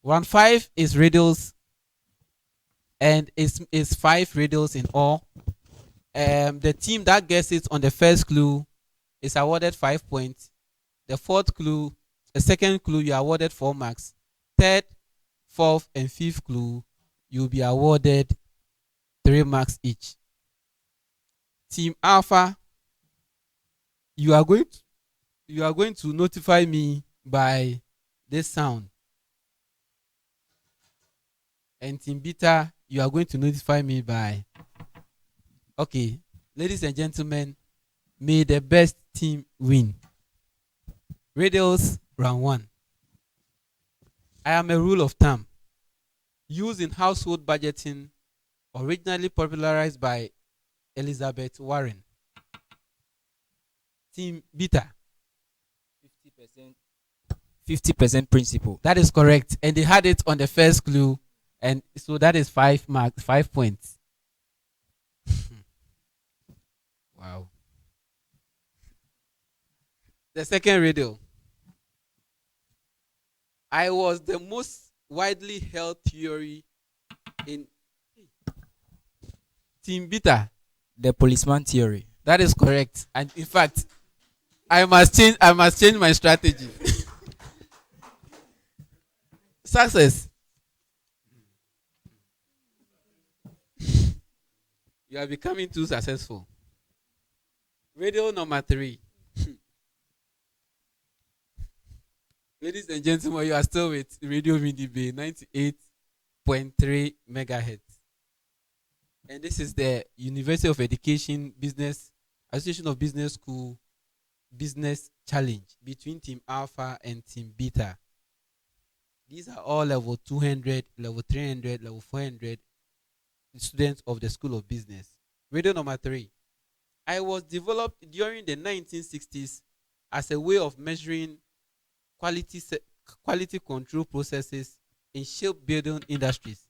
Round 5 is riddles, and it's 5 riddles in all. The team that gets it on the first clue is awarded 5 points. The second clue, you are awarded 4 marks. Third, fourth, and fifth clue, you'll be awarded 3 marks each. Team Alpha, You are going to, you are going to notify me by this sound. And Team Beta, you are going to notify me by. Okay, ladies and gentlemen, may the best team win. Radials round one. I am a rule of thumb used in household budgeting, originally popularized by Elizabeth Warren. Team Beta. 50%. 50% principle. That is correct. And they had it on the first clue. And so that is 5 marks, 5 points. Wow. The second riddle. I was the most widely held theory in Team Beta. The policeman theory. That is correct. And in fact, I must change my strategy. Success. You are becoming too successful. Radio number 3. Ladies and gentlemen, you are still with Radio Windy Bay 98.3 megahertz. And this is the University of Education Business Association of Business School Business Challenge between Team Alpha and Team Beta. These are all level 200, level 300, level 400 students of the School of Business. Radio number 3. I was developed during the 1960s as a way of measuring quality control processes in shipbuilding industries.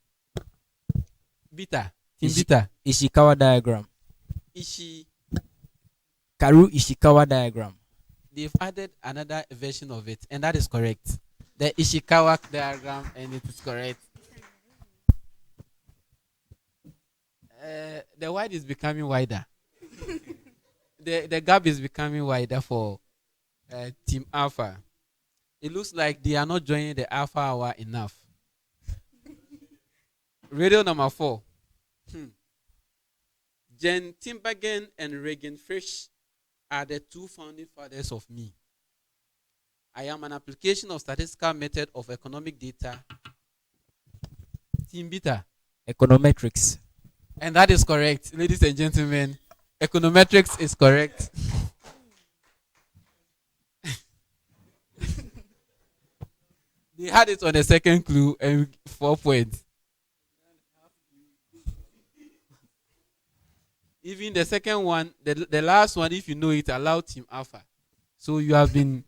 Beta. Team Beta. Ishikawa diagram. Ishi. Karu Ishikawa diagram. They've added another version of it, and that is correct. The Ishikawa diagram, and it is correct. The wide is becoming wider. The gap is becoming wider for Team Alpha. It looks like they are not joining the Alpha Hour enough. Radio number 4. Jen Timbergen and Regan Frisch are the two founding fathers of me. I am an application of statistical method of economic data. Team Beta. Econometrics. And that is correct, ladies and gentlemen. Econometrics is correct. They had it on the second clue and 4 points. Even the second one, the last one, if you know it, allow Team Alpha. So you have been.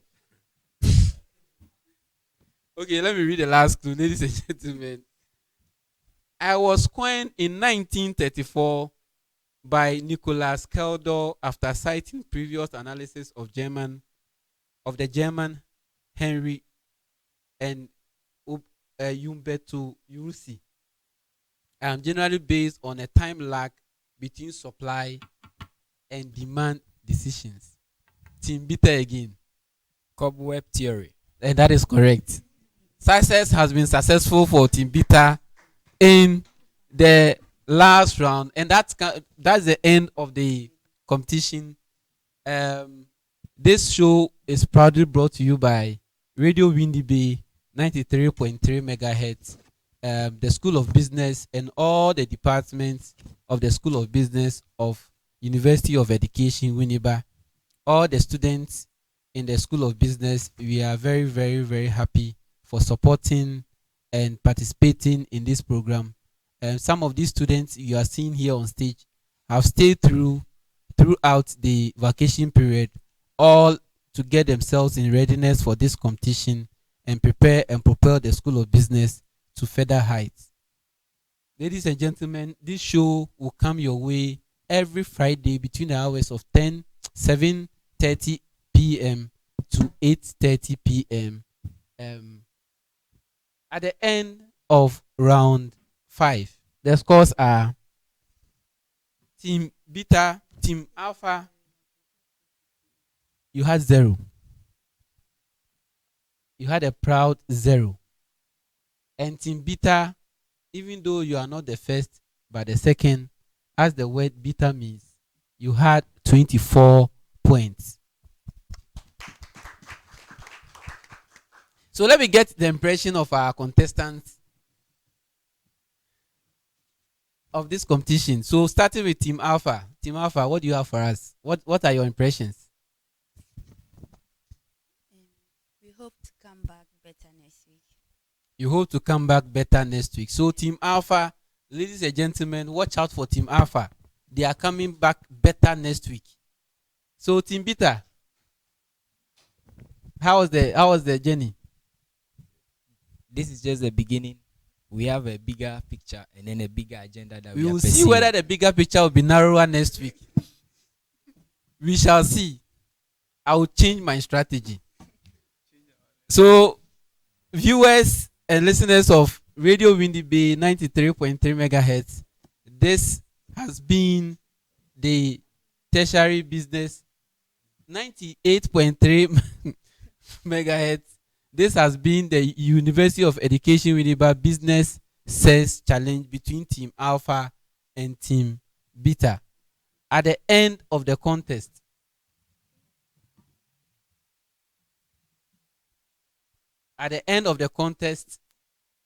Okay, let me read the last clue, ladies and gentlemen. I was coined in 1934 by Nicholas Keldor after citing previous analysis of the German Henry and Umberto Ursi. I am generally based on a time lag between supply and demand decisions. Team Beta again. Cobweb theory. And that is correct. Success has been successful for Team Beta in the last round, and that's the end of the competition. This show is proudly brought to you by Radio Windy Bay 93.3 megahertz, the School of Business, and all the departments of the School of Business of University of Education Winneba. All the students in the School of Business, we are very, very, very happy for supporting and participating in this program. Some of these students you are seeing here on stage have stayed throughout the vacation period, all to get themselves in readiness for this competition and prepare and propel the School of Business to further heights. Ladies and gentlemen, this show will come your way every Friday between the hours of 7:30 p.m. to 8:30 p.m. At the end of round 5, the scores are Team Beta, Team Alpha, you had 0. You had a proud 0. And Team Beta, even though you are not the first but the second, as the word beta means, you had 24 points. So let me get the impression of our contestants of this competition. So starting with Team Alpha. Team Alpha, what do you have for us? What are your impressions? Um, we hope to come back better next week. You hope to come back better next week. So Team Alpha, ladies and gentlemen, watch out for Team Alpha. They are coming back better next week. So Team Beta, how was the journey? This is just the beginning. We have a bigger picture and then a bigger agenda that We we are will see pursuing. whether the bigger picture will be narrower next week. We shall see. I will change my strategy. So, viewers and listeners of Radio Windy Bay 93.3 megahertz, this has been the tertiary business 98.3 megahertz. This has been the University of Education Winneba Business Sense Challenge between Team Alpha and Team Beta. At the end of the contest,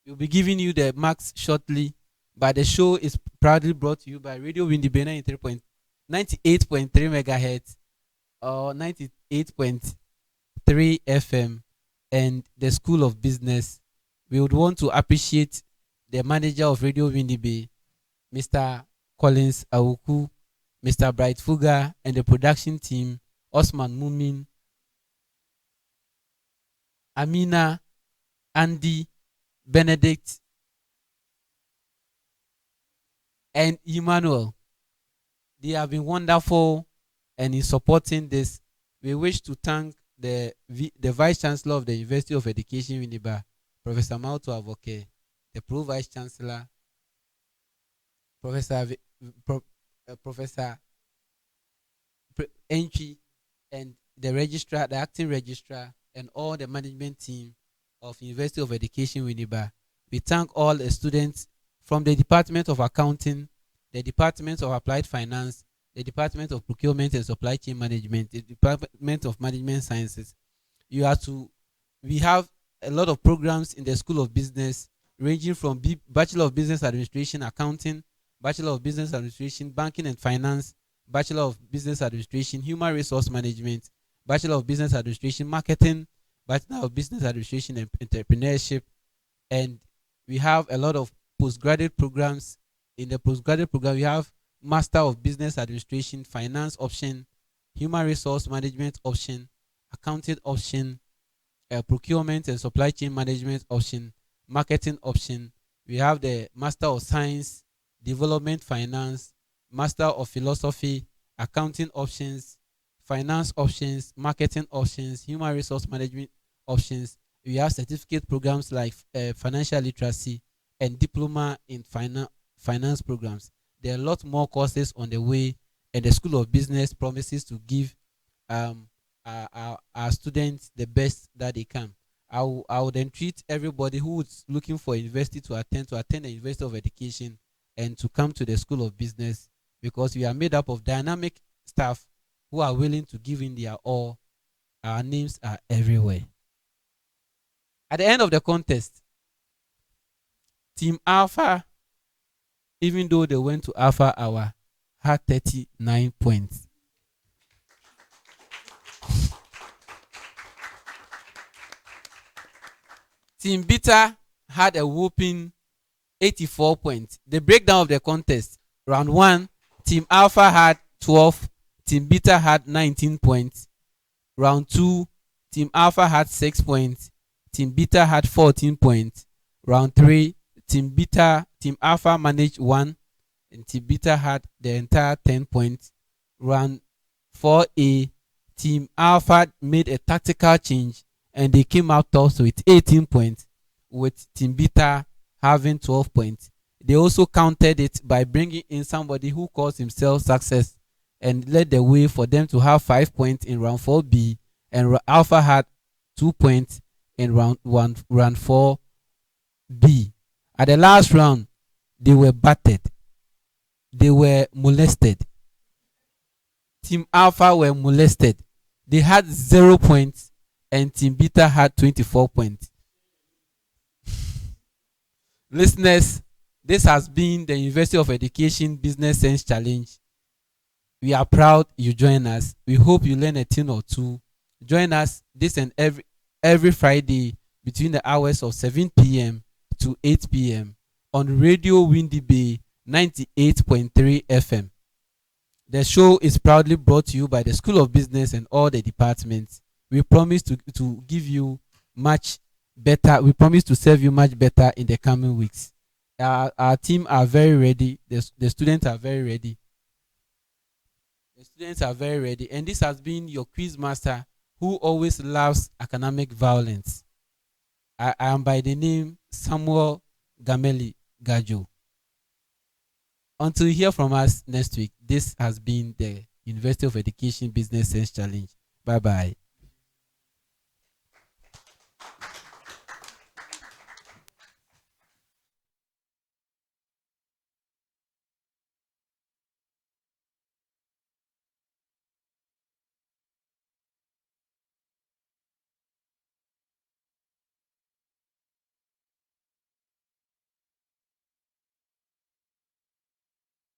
we'll be giving you the marks shortly. But the show is proudly brought to you by Radio Windy Bay 98.3 megahertz or 98.3 FM and the School of Business. We would want to appreciate the manager of Radio Windy Bay, Mr. Collins Awuku, Mr. Bright Fuga, and the production team, Osman Mumin, Amina, Andy, Benedict, and Emmanuel. They have been wonderful and in supporting this. We wish to thank the Vice Chancellor of the University of Education, Winneba, Professor Mauto Avoke, the Pro Vice Chancellor, Professor Entry, and the registrar, the acting registrar, and all the management team of University of Education, Winneba. We thank all the students from the Department of Accounting, the Department of Applied Finance, the Department of Procurement and Supply Chain Management, the Department of Management Sciences. We have a lot of programs in the School of Business, ranging from Bachelor of Business Administration, Accounting, Bachelor of Business Administration, Banking and Finance, Bachelor of Business Administration, Human Resource Management, Bachelor of Business Administration, Marketing, Bachelor of Business Administration and Entrepreneurship. And we have a lot of postgraduate programs. In the postgraduate program, we have Master of Business Administration, Finance option, Human Resource Management option, Accounting option, Procurement and Supply Chain Management option, Marketing option. We have the Master of Science, Development Finance, Master of Philosophy, Accounting options, Finance options, Marketing options, Human Resource Management options. We have certificate programs like Financial Literacy and Diploma in Finance programs. There are a lot more courses on the way, and the School of Business promises to give our students the best that they can. I would entreat everybody who is looking for a university to attend the University of Education and to come to the School of Business, because we are made up of dynamic staff who are willing to give in their all. Our names are everywhere. At the end of the contest, Team Alpha, even though they went to Alpha Hour, had 39 points. Team Beta had a whooping 84 points. The breakdown of the contest: round 1, Team Alpha had 12, Team Beta had 19 points. Round 2, Team Alpha had 6 points, Team Beta had 14 points. Round 3, Team Alpha managed 1, and Team Beta had the entire 10 points. Round 4A, Team Alpha made a tactical change and they came out also with 18 points, with Team Beta having 12 points. They also countered it by bringing in somebody who calls himself Success and led the way for them to have 5 points in round 4B, and Alpha had 2 points in round 4B. At the last round, they were battered. They were molested. Team Alpha were molested. They had 0 points and Team Beta had 24 points. Listeners, this has been the University of Education Business Sense Challenge. We are proud you join us. We hope you learn a thing or two. Join us this and every Friday between the hours of 7 p.m. to 8 p.m. on Radio Windy Bay 98.3 FM. The show is proudly brought to you by the School of Business and all the departments. We promise to give you much better. We promise to serve you much better in the coming weeks. Our team are very ready. The students are very ready. The students are very ready. And this has been your quiz master who always loves academic violence. I am by the name Samuel Gameli Gajo. Until you hear from us next week, this has been the University of Education Business Sense Challenge. Bye bye.